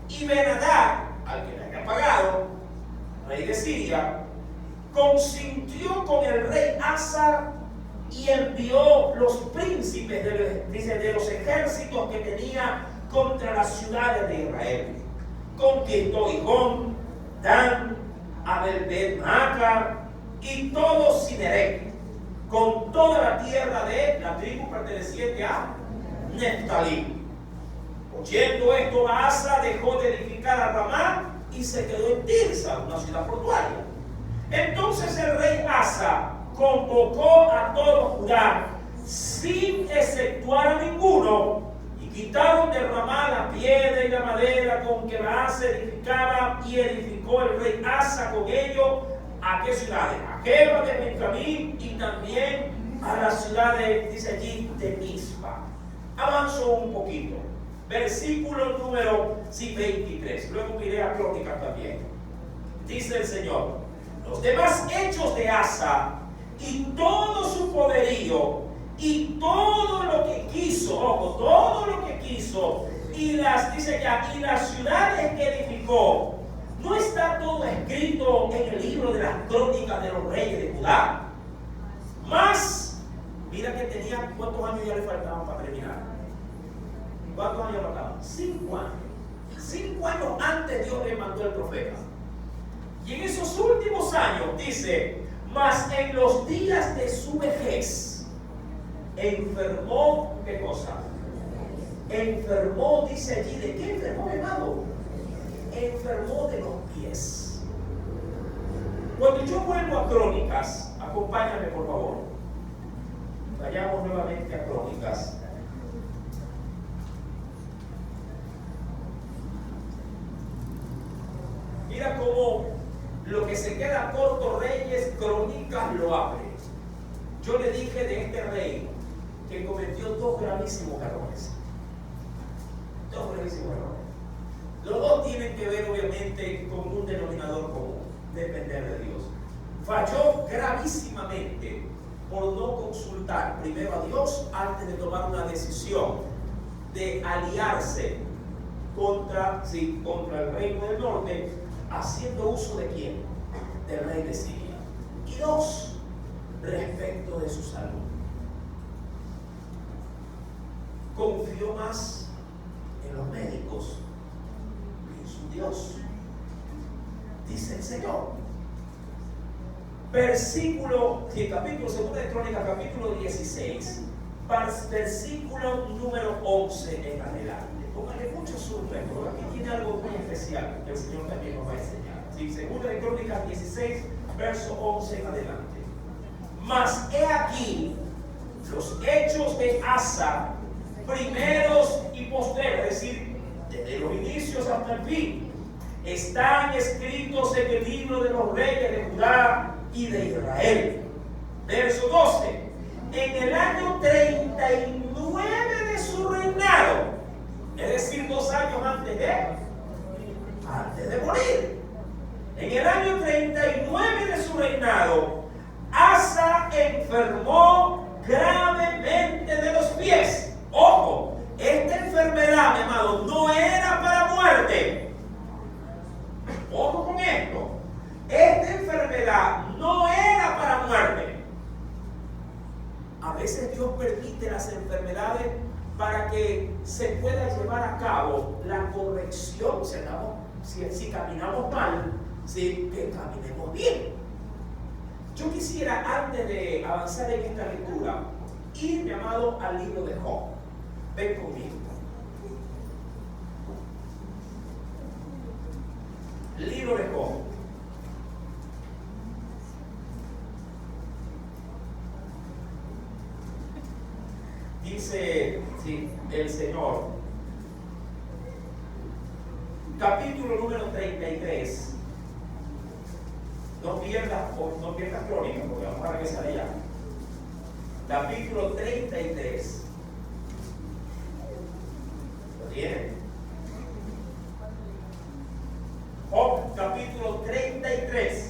Y Ben-Hadad, al que le había pagado, rey de Siria, consintió con el rey Asa y envió los príncipes de los ejércitos que tenía contra las ciudades de Israel. Conquistó Gihón, Dan, Abel-Bet-Maaca y todo Sinerec, con toda la tierra de la tribu perteneciente a Neftalí. Oyendo esto, Asa dejó de edificar a Ramá y se quedó en Tirsa, una ciudad portuaria. Entonces el rey Asa convocó a todo Judá sin exceptuar a ninguno, y quitaron de Ramá la piedra y la madera con que Asa edificaba, y edificó el rey Asa con ello ¿a qué ciudades? A Geba de Benjamín y también a las ciudades, dice allí, de Mizpa. Avanzo un poquito. Versículo número 23. Luego miré a Crónicas también. Dice el Señor: los demás hechos de Asa y todo su poderío y todo lo que quiso, ojo, todo lo que quiso, y las, dice ya, y las ciudades que edificó, ¿no está todo escrito en el libro de las Crónicas de los reyes de Judá? Más, mira que tenía, ¿cuántos años ya le faltaban para terminar? ¿Cuántos años faltaban? 5 años. 5 años antes Dios le mandó el profeta. Y en esos últimos años dice: mas en los días de su vejez enfermó, ¿qué cosa? Enfermó, dice allí, ¿de qué enfermó, hermano? Enfermó de los pies. Cuando yo vuelvo a Crónicas, acompáñame por favor. Vayamos nuevamente a Crónicas. Mira cómo lo que se queda corto, Reyes, Crónicas lo abre. Yo le dije de este rey que cometió 2 gravísimos errores. 2 gravísimos errores. Los 2 tienen que ver obviamente con un denominador común: depender de Dios. Falló gravísimamente por no consultar primero a Dios antes de tomar una decisión de aliarse contra el reino del norte, haciendo uso de quién? del rey de Siria. Y 2, respecto de su salud. Confió más en los médicos que en su Dios, dice el Señor. Capítulo 2 de Crónicas, capítulo 16, versículo número 11 en adelante. Póngale mucho suerte, porque aquí tiene algo muy especial que el Señor también nos va a enseñar. ¿Sí? 2 de Crónicas 16, verso 11 en adelante. Mas he aquí los hechos de Asa, primeros y postreros, es decir, desde los inicios hasta el fin, están escritos en el libro de los reyes de Judá y de Israel. Verso 12. En el año 39 de su reinado, es decir, 2 años antes de morir, en el año 39 de su reinado, Asa enfermó gravemente de los pies. Ojo, esta enfermedad, mi amado, no era para muerte. Ojo con esto. Esta enfermedad no era para muerte. A veces Dios permite las enfermedades para que se pueda llevar a cabo la corrección. Si caminamos mal, que caminemos bien. Yo quisiera, antes de avanzar en esta lectura, ir, mi amado, al libro de Job. Ven conmigo. Libro de Job. Dice el Señor, capítulo número 33. No pierdas Crónicas, porque vamos a regresar allá. Capítulo 33. ¿Lo tienen? Job, capítulo 33.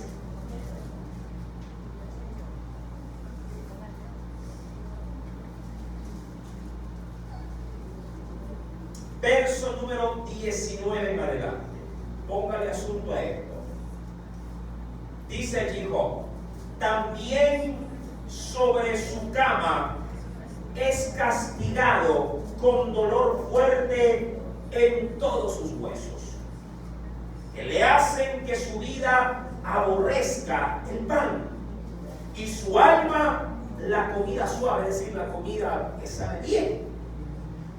Verso número 19 en adelante. Póngale asunto a esto. Dice allí Job: también sobre su cama es castigado con dolor fuerte en todos sus huesos, que le hacen que su vida aborrezca el pan y su alma la comida suave, es decir, la comida que sabe bien.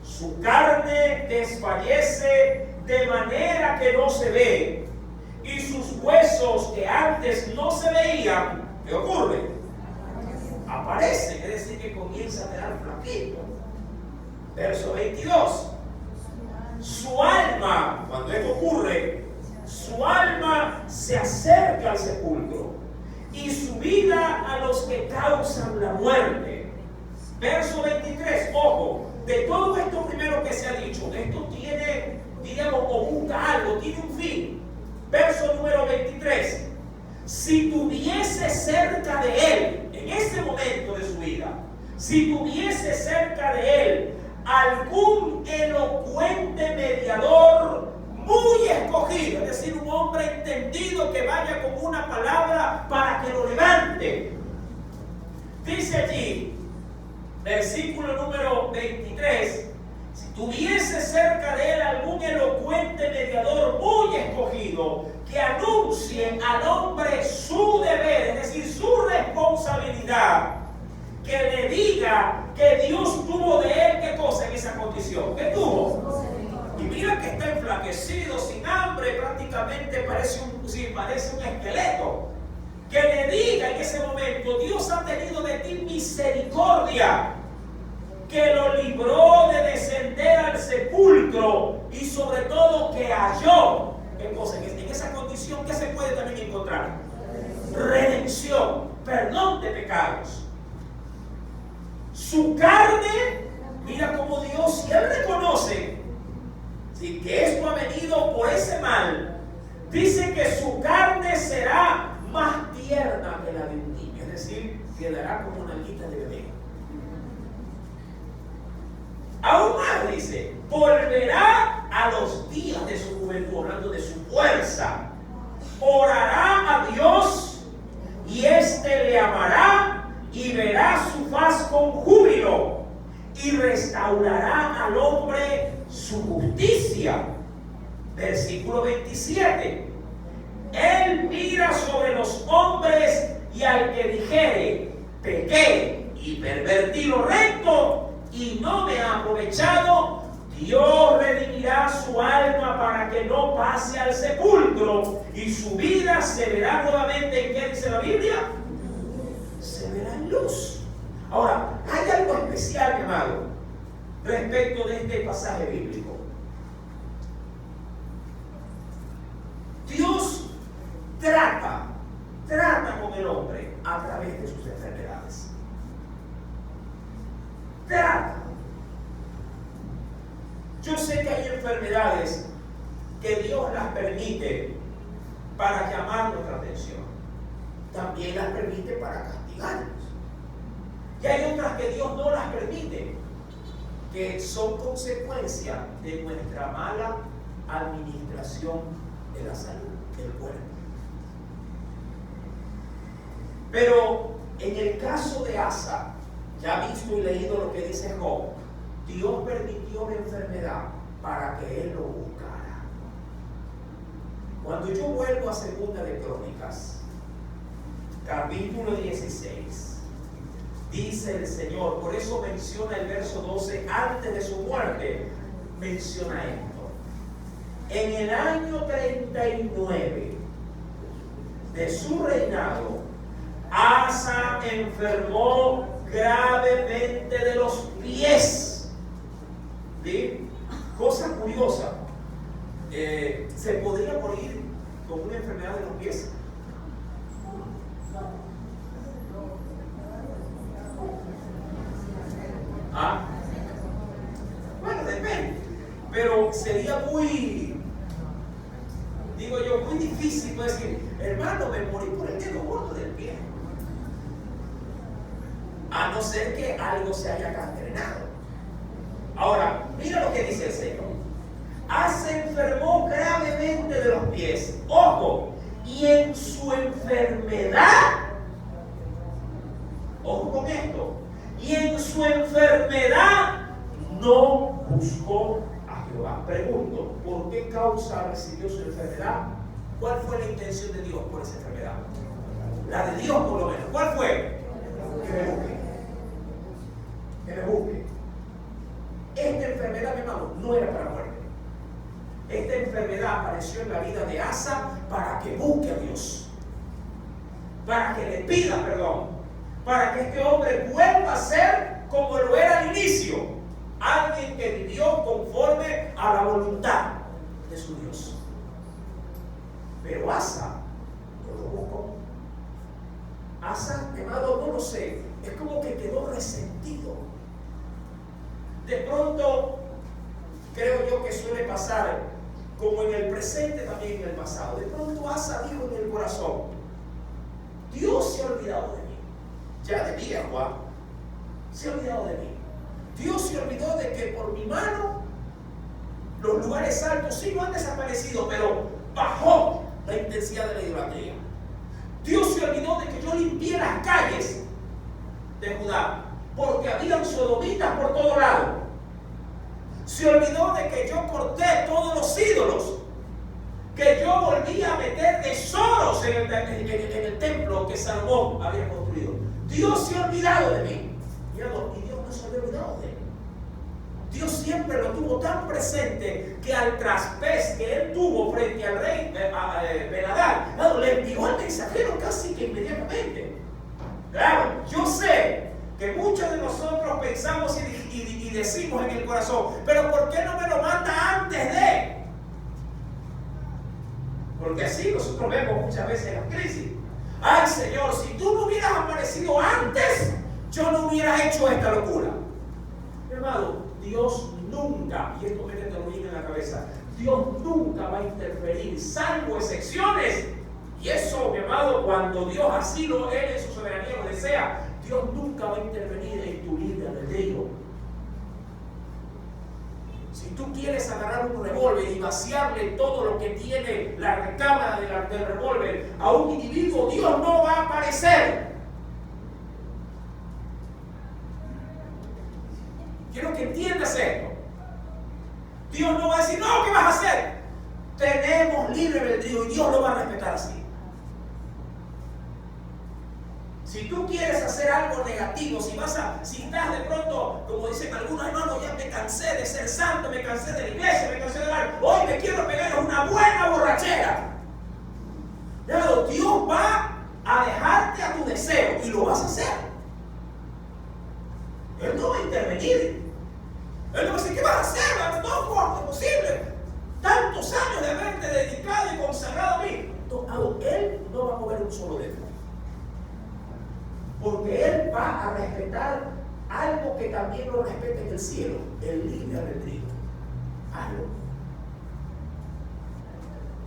Su carne desfallece de manera que no se ve, y sus huesos que antes no se veían, ¿qué ocurre? Aparecen, es decir, que comienza a quedar flaquito. Verso 22. Su alma, cuando esto ocurre, su alma se acerca al sepulcro y su vida a los que causan la muerte. Verso 23, ojo, de todo esto primero que se ha dicho, esto tiene, digamos, o busca algo, tiene un fin. Verso número 23, si tuviese cerca de él, en ese momento de su vida, si tuviese cerca de él algún elocuente mediador muy escogido, es decir, un hombre entendido que vaya con una palabra para que lo levante. Dice allí, versículo número 23, si tuviese cerca de él algún elocuente mediador muy escogido que anuncie al hombre su deber, es decir, su responsabilidad, que le diga que Dios tuvo de él, ¿qué cosa en esa condición? ¿Qué tuvo? Y mira que está enflaquecido, sin hambre, prácticamente parece un esqueleto. Que le diga en ese momento: Dios ha tenido de ti misericordia, que lo libró de descender al sepulcro y sobre todo que halló, ¿qué cosa? En esa condición, ¿qué se puede también encontrar? Redención, perdón de pecados. Su carne, mira cómo Dios, si él reconoce que esto ha venido por ese mal, dice que su carne será más tierna que la de un niño, es decir, quedará como una alita de bebé. Aún más dice, volverá a los días de su juventud, hablando de su fuerza, orará a Dios y éste le amará y verá su faz con júbilo y restaurará al hombre su justicia. Versículo 27. Él mira sobre los hombres y al que dijere, pequé y pervertí lo recto y no me ha aprovechado, Dios redimirá su alma para que no pase al sepulcro y su vida se verá nuevamente. ¿En qué dice la Biblia? Se verá en luz. Ahora, hay algo especial, mi amado, respecto de este pasaje bíblico. Dios trata con el hombre a través de sus enfermedades. Trata. Yo sé que hay enfermedades que Dios las permite para llamar nuestra atención. También las permite para castigarnos. Y hay otras que Dios no las permite, que son consecuencia de nuestra mala administración de la salud del cuerpo. Pero en el caso de Asa, ya visto y leído lo que dice Job, Dios permitió la enfermedad para que él lo buscara. Cuando yo vuelvo a Segunda de Crónicas, capítulo 16, dice el Señor, por eso menciona el verso 12, antes de su muerte, menciona esto. En el año 39 de su reinado, Asa enfermó gravemente de los pies. ¿Sí? Cosa curiosa, ¿se podría morir con una enfermedad de los pies? ¿Ah? Bueno, depende, pero sería muy, digo yo, muy difícil pues, decir, hermano, me morí por el dedo gordo del pie, a no ser que algo se haya gangrenado. Ahora, mira lo que dice el Señor. Se enfermó gravemente de los pies. Ojo, y en su enfermedad, ojo con esto, y en su enfermedad no buscó a Jehová. Pregunto, ¿por qué causa recibió su enfermedad? ¿Cuál fue la intención de Dios por esa enfermedad? La de Dios por lo menos. ¿Cuál fue? Que me busque. Que me busque. Esta enfermedad, mi hermano, no era para muerte. Esta enfermedad apareció en la vida de Asa para que busque a Dios, para que le pida perdón, para que este hombre vuelva a ser como lo era al inicio, alguien que vivió conforme a la voluntad de su Dios. Pero Asa no lo buscó. Asa, mi hermano, no lo sé, es como que quedó resentido. De pronto, creo yo que suele pasar, como en el presente también en el pasado. De pronto Asa dijo en el corazón, Dios se ha olvidado de mí. Ya de mí, Juan, se ha olvidado de mí. Dios se olvidó de que por mi mano los lugares altos sí no han desaparecido, pero bajó la intensidad de la idolatría. Dios se olvidó de que yo limpié las calles de Judá, porque habían sodomitas por todo lado. Se olvidó de que yo corté todos los ídolos, que yo volví a meter tesoros en el templo que Salomón había construido. Dios se ha olvidado de mí. Y Dios no se había olvidado de él. Dios siempre lo tuvo tan presente que al traspés que él tuvo frente al rey Ben-Hadad, le envió al mensajero casi que inmediatamente. Claro, yo sé que muchos de nosotros pensamos y decimos en el corazón, pero ¿por qué no me lo manda antes de? Porque así nosotros vemos muchas veces las crisis. Ay, Señor, si tú no hubieras aparecido antes, yo no hubiera hecho esta locura. Mi hermano, Dios nunca, y esto me termina en la cabeza, Dios nunca va a interferir, salvo excepciones. Y eso, mi amado, cuando Dios así lo, Él en su soberanía lo desea, Dios nunca va a intervenir en tu libre albedrío. Si tú quieres agarrar un revólver y vaciarle todo lo que tiene la recámara del revólver a un individuo, Dios no va a aparecer. Quiero que entiendas esto. Dios no va a decir, no, ¿qué vas a hacer? Tenemos libre albedrío y Dios lo va a respetar así. Si tú quieres hacer algo negativo, si estás de pronto, como dicen algunos hermanos, ya me cansé de ser santo, me cansé de la iglesia, me cansé de dar, hoy me quiero pegar una buena borrachera. Pero Dios va a dejarte a tu deseo y lo vas a hacer. Él no va a intervenir. Él no va a decir, ¿qué vas a hacer? No, ¿cómo es posible? Tantos años de haberte dedicado y consagrado a mí. Él no va a mover un solo dedo. Porque Él va a respetar algo que también lo respeta en el cielo, el libre albedrío. Hazlo.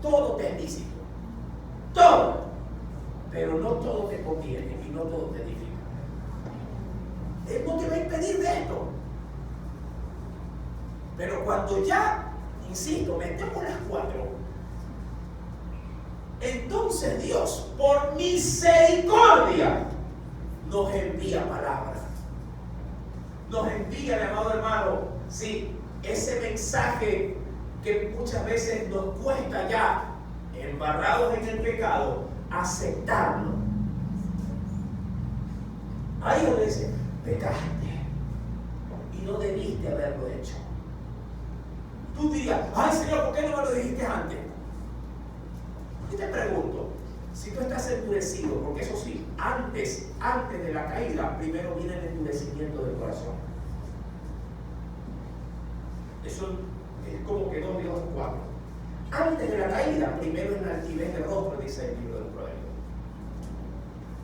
Todo te es lícito. Todo. Pero no todo te conviene y no todo te edifica. Él no te va a impedir de esto. Pero cuando ya, insisto, metemos las 4, entonces Dios, por misericordia, nos envía palabras. Nos envía, mi amado hermano, sí, ese mensaje que muchas veces nos cuesta ya, embarrados en el pecado, aceptarlo. Ahí donde dice, pecaste y no debiste haberlo hecho. Tú dirías, ay Señor, ¿por qué no me lo dijiste antes? Y te pregunto, si tú estás endurecido, porque eso sí, antes de la caída, primero viene el endurecimiento del corazón. Eso es como que 2 y 2 4. Antes de la caída, primero es la altivez de rostro, dice el libro del Proverbio.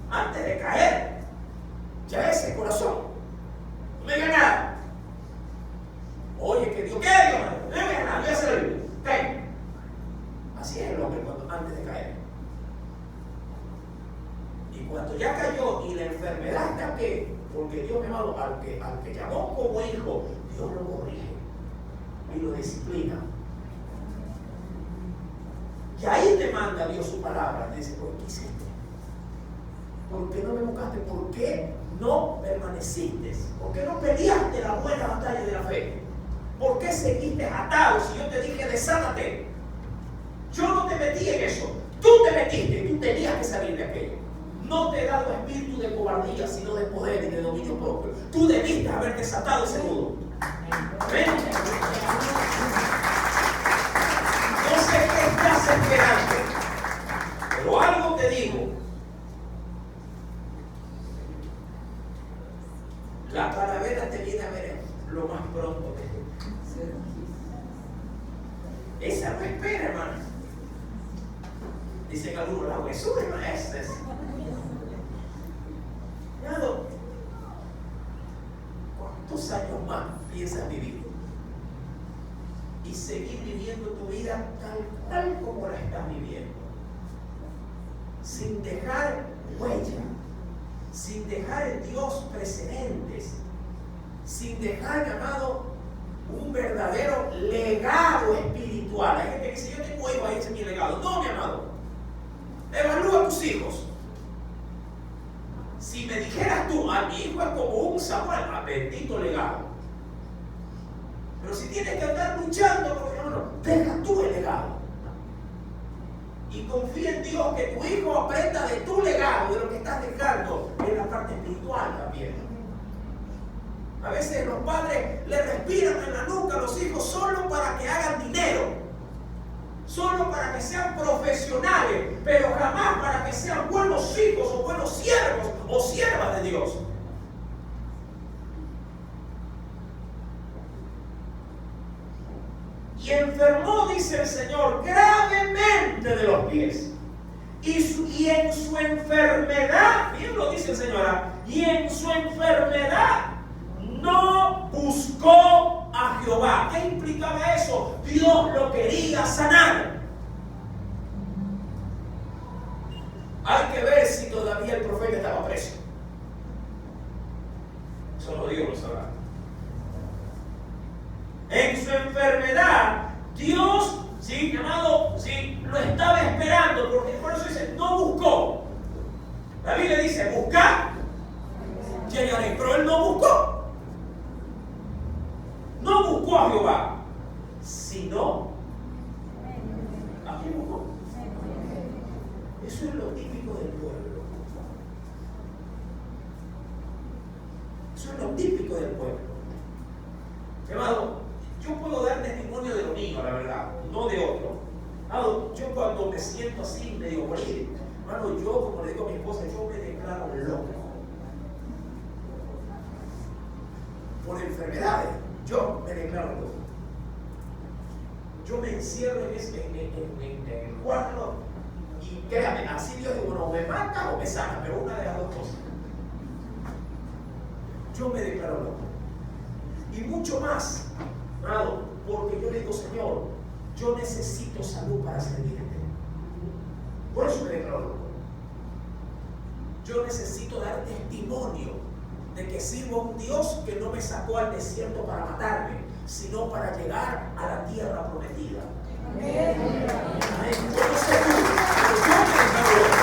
Antes de caer, ya ese corazón, no me diga nada. Oye, que Dios, ¿qué Dios? No me diga nada, voy a hacer el libro. Así es el hombre antes de caer. Y cuando ya cayó y la enfermedad está que, porque Dios, mi amado, al que llamó como hijo, Dios lo corrige y lo disciplina. Y ahí te manda Dios su palabra. Te dice, ¿por qué hiciste? ¿Por qué no me buscaste? ¿Por qué no permaneciste? ¿Por qué no peleaste la buena batalla de la fe? ¿Por qué seguiste atado si yo te dije desánate? Yo no te metí en eso. Tú te metiste y tú tenías que salir de aquello. No te he dado espíritu de cobardía, sino de poder y de dominio propio. Tú debiste haber desatado ese nudo. ¿Ven? No sé qué estás esperando, pero algo te digo. La calavera te viene a ver lo más pronto que tú. Esa no espera, hermano. Dicen algunos, la huesura no es esa. ¿Cuántos años más piensas vivir? Y seguir viviendo tu vida tal como la estás viviendo. Sin dejar huella, sin dejar en Dios precedentes, sin dejar, amado, un verdadero legado espiritual. Hay gente que dice, yo tengo hijos, ahí ese es mi legado. No, mi amado. Evalúa a tus hijos. Si me dijeras tú, a mi hijo es como un Samuel, bendito legado. Pero si tienes que andar luchando, no, deja tú el legado. Y confía en Dios que tu hijo aprenda de tu legado, de lo que estás dejando en la parte espiritual también. A veces los padres le respiran en la nuca a los hijos solo para que hagan dinero, solo para que sean profesionales, pero jamás para que sean buenos hijos o buenos siervos o siervas de Dios. Y enfermó, dice el Señor, gravemente de los pies. Y en su enfermedad, bien lo dice el Señor, y en su enfermedad no buscó a Jehová. ¿Qué implicaba eso? Dios lo quería sanar. Hay que ver si todavía el profeta estaba preso. Solo Dios lo sabrá. En su enfermedad Eso es lo típico del pueblo. Hermano, yo puedo dar testimonio de lo mío, la verdad, no de otro. Hermano, yo cuando me siento así, medio morir, hermano, yo, como le digo a mi esposa, yo me declaro loco. Por enfermedades, yo me declaro loco. Yo me encierro en el cuarto y créame, así Dios dice, bueno, me mata o me sana, pero una de las dos cosas. Yo me declaro loco. Y mucho más, amado, porque yo le digo, Señor, yo necesito salud para servirte. Por eso me declaro loco. Yo necesito dar testimonio de que sirvo a un Dios que no me sacó al desierto para matarme, sino para llegar a la tierra prometida. Amén. Yo no sé tú, pero yo me declaro loco.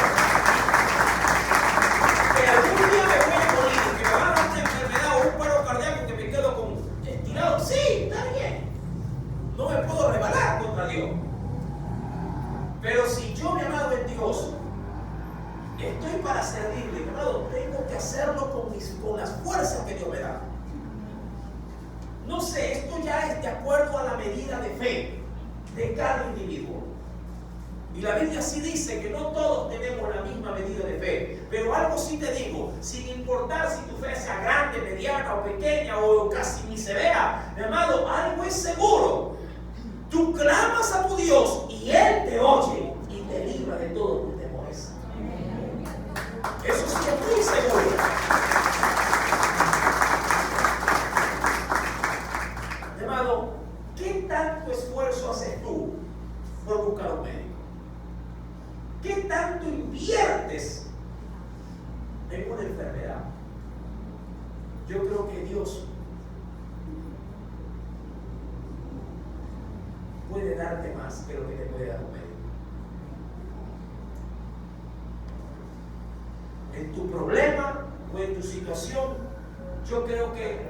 Que algún día me voy a morir, que me va a dar una enfermedad o un paro cardíaco que me quedo con estirado. Sí, está bien. No me puedo rebelar contra Dios. Pero si yo, mi amado, en Dios, estoy para servirle, mi amado, tengo que hacerlo con las fuerzas que Dios me da. No sé, esto ya es de acuerdo a la medida de fe de cada individuo. Y la Biblia sí dice que no todos tenemos la misma medida de fe. Pero algo sí te digo, sin importar si tu fe sea grande, mediana o pequeña o casi ni se vea, mi amado, algo es seguro. Tú clamas a tu Dios y Él te oye y te libra de todos tus temores. Eso sí es muy seguro. Hermano, ¿qué tanto esfuerzo haces tú por buscar un médico? ¿Qué tanto inviertes en una enfermedad? Yo creo que Dios puede darte más que lo que te puede dar un médico. En tu problema o en tu situación, yo creo que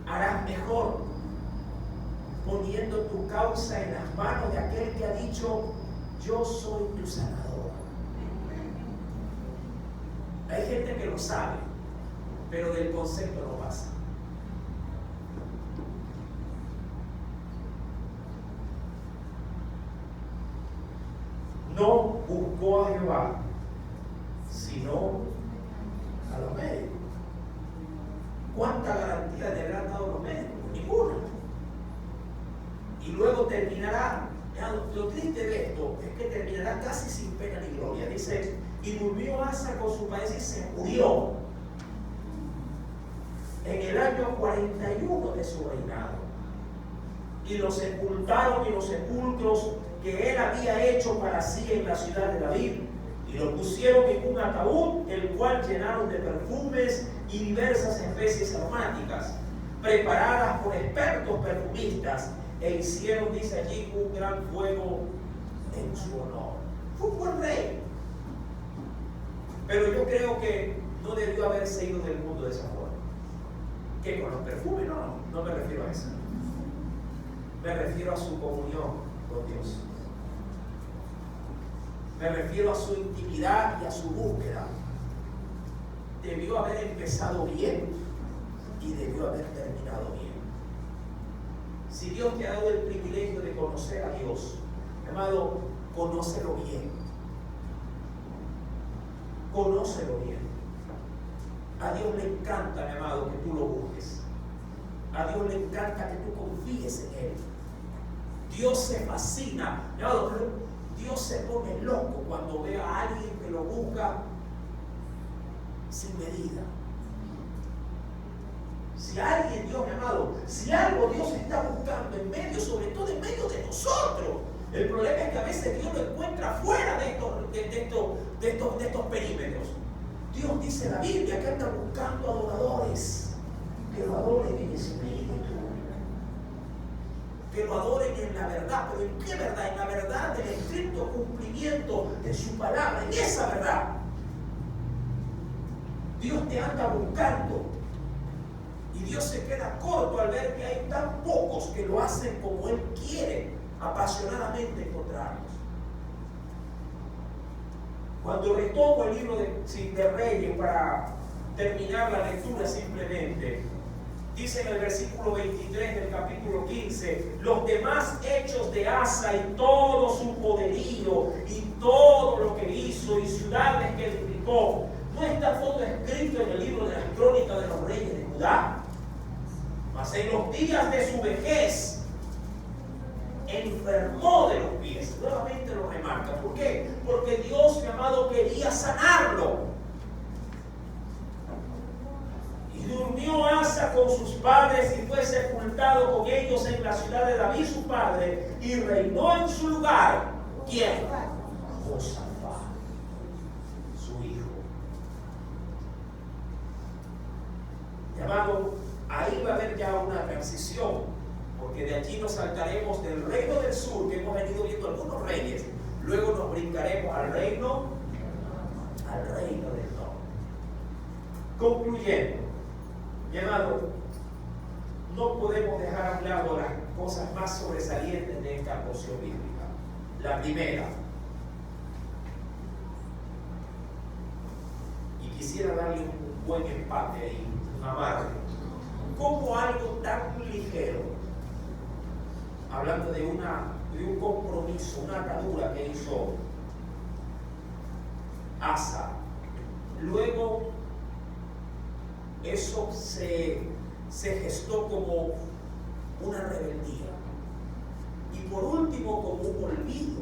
harás mejor poniendo tu causa en las manos de aquel que ha dicho, yo soy tu sanador. Hay gente que lo sabe, pero del concepto no pasa. No buscó a Jehová, sino a los médicos. ¿Cuánta garantía le habrán dado los médicos? Ninguna. Y luego terminará, lo triste de esto es que terminará casi sin pena ni gloria. Dice, y durmió Asa con su país y se murió en el año 41 de su reinado. Y lo sepultaron en los sepulcros que él había hecho para sí en la ciudad de David. Y lo pusieron en un ataúd, el cual llenaron de perfumes y diversas especies aromáticas, preparadas por expertos perfumistas, e hicieron, dice allí, un gran fuego en su honor. Fue un buen rey. Pero yo creo que no debió haberse ido del mundo de esa forma. ¿Qué? ¿Con los perfumes? No me refiero a eso. Me refiero a su comunión con Dios. Me refiero a su intimidad y a su búsqueda. Debió haber empezado bien y debió haber terminado bien. Si Dios te ha dado el privilegio de conocer a Dios, amado, conócelo bien. Conócelo bien. A Dios le encanta, mi amado, que tú lo busques. A Dios le encanta que tú confíes en Él. Dios se fascina. Mi amado, Dios se pone loco cuando ve a alguien que lo busca sin medida. Si alguien, Dios, mi amado, si algo Dios está buscando en medio, sobre todo en medio de nosotros, el problema es que a veces Dios lo encuentra fuera de estos perímetros. Dios dice en la Biblia que anda buscando adoradores que lo adoren en espíritu, que lo adoren en la verdad. ¿Pero en qué verdad? En la verdad del estricto cumplimiento de su palabra, en esa verdad. Dios te anda buscando y Dios se queda corto al ver que hay tan pocos que lo hacen como Él quiere apasionadamente encontrarlos. Cuando retomo el libro de Reyes para terminar la lectura simplemente. Dice en el versículo 23 del capítulo 15, los demás hechos de Asa y todo su poderío y todo lo que hizo y ciudades que edificó, ¿no está todo escrito en el libro de las crónicas de los reyes de Judá? Mas en los días de su vejez enfermó de los pies. Nuevamente lo remarca. ¿Por qué? Porque Dios, mi amado, quería sanarlo. Y durmió Asa con sus padres y fue sepultado con ellos en la ciudad de David su padre, y reinó en su lugar. ¿Quién? Josafat, su hijo. Llamado, ahí va a haber ya una transición, porque de allí nos saltaremos del reino del sur, que hemos venido viendo algunos reyes, luego nos brincaremos al reino del norte. Concluyendo, mi amado, no podemos dejar a un lado las cosas más sobresalientes de esta porción bíblica. La primera, y quisiera darle un buen empate ahí, un amarre, como algo tan ligero, hablando de un compromiso, una atadura que hizo Asa, luego eso se gestó como una rebeldía, y por último como un olvido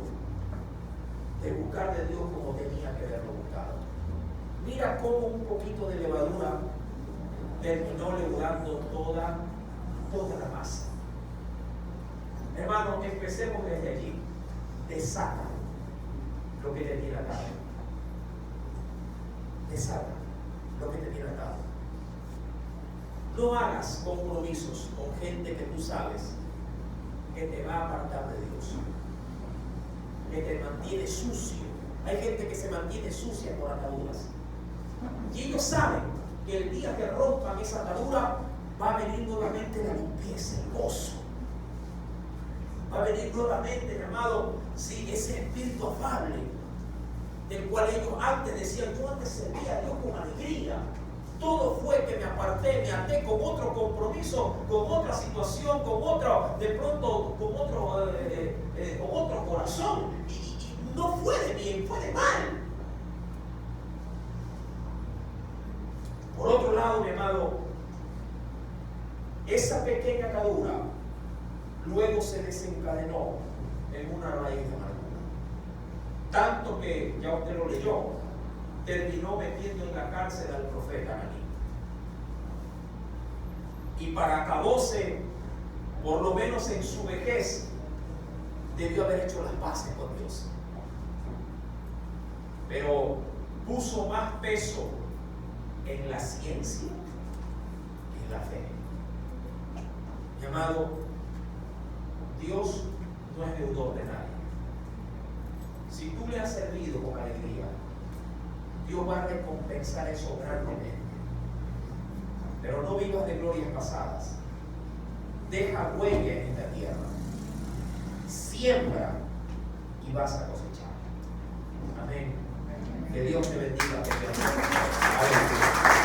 de buscar de Dios como tenía que haberlo buscado. Mira cómo un poquito de levadura terminó leudando toda la masa. Hermanos, empecemos desde allí. Desata lo que te tiene atado. Desata lo que te tiene atado. No hagas compromisos con gente que tú sabes que te va a apartar de Dios, que te mantiene sucio. Hay gente que se mantiene sucia por ataduras, y ellos saben que el día que rompan esa atadura va a venir nuevamente la limpieza, el gozo. Va a venir nuevamente, mi amado, sí, ese espíritu afable del cual ellos antes decían: yo antes servía a Dios con alegría. Todo fue que me aparté, me até con otro compromiso, con otra situación, con otro, de pronto, con otro corazón. Y no fue de bien, fue de mal. Por otro lado, mi amado, esa pequeña atadura luego se desencadenó en una raíz de amargura. Tanto que, ya usted lo leyó, terminó metiendo en la cárcel al profeta Ananí. Y para acabóse, por lo menos en su vejez, debió haber hecho las paces con Dios. Pero puso más peso en la ciencia que en la fe. Mi amado, Dios no es deudor de nadie. Si tú le has servido con alegría, Dios va a recompensar eso grandemente. Pero no vivas de glorias pasadas. Deja huella en esta tierra. Siembra y vas a cosechar. Amén. Que Dios te bendiga. Amén.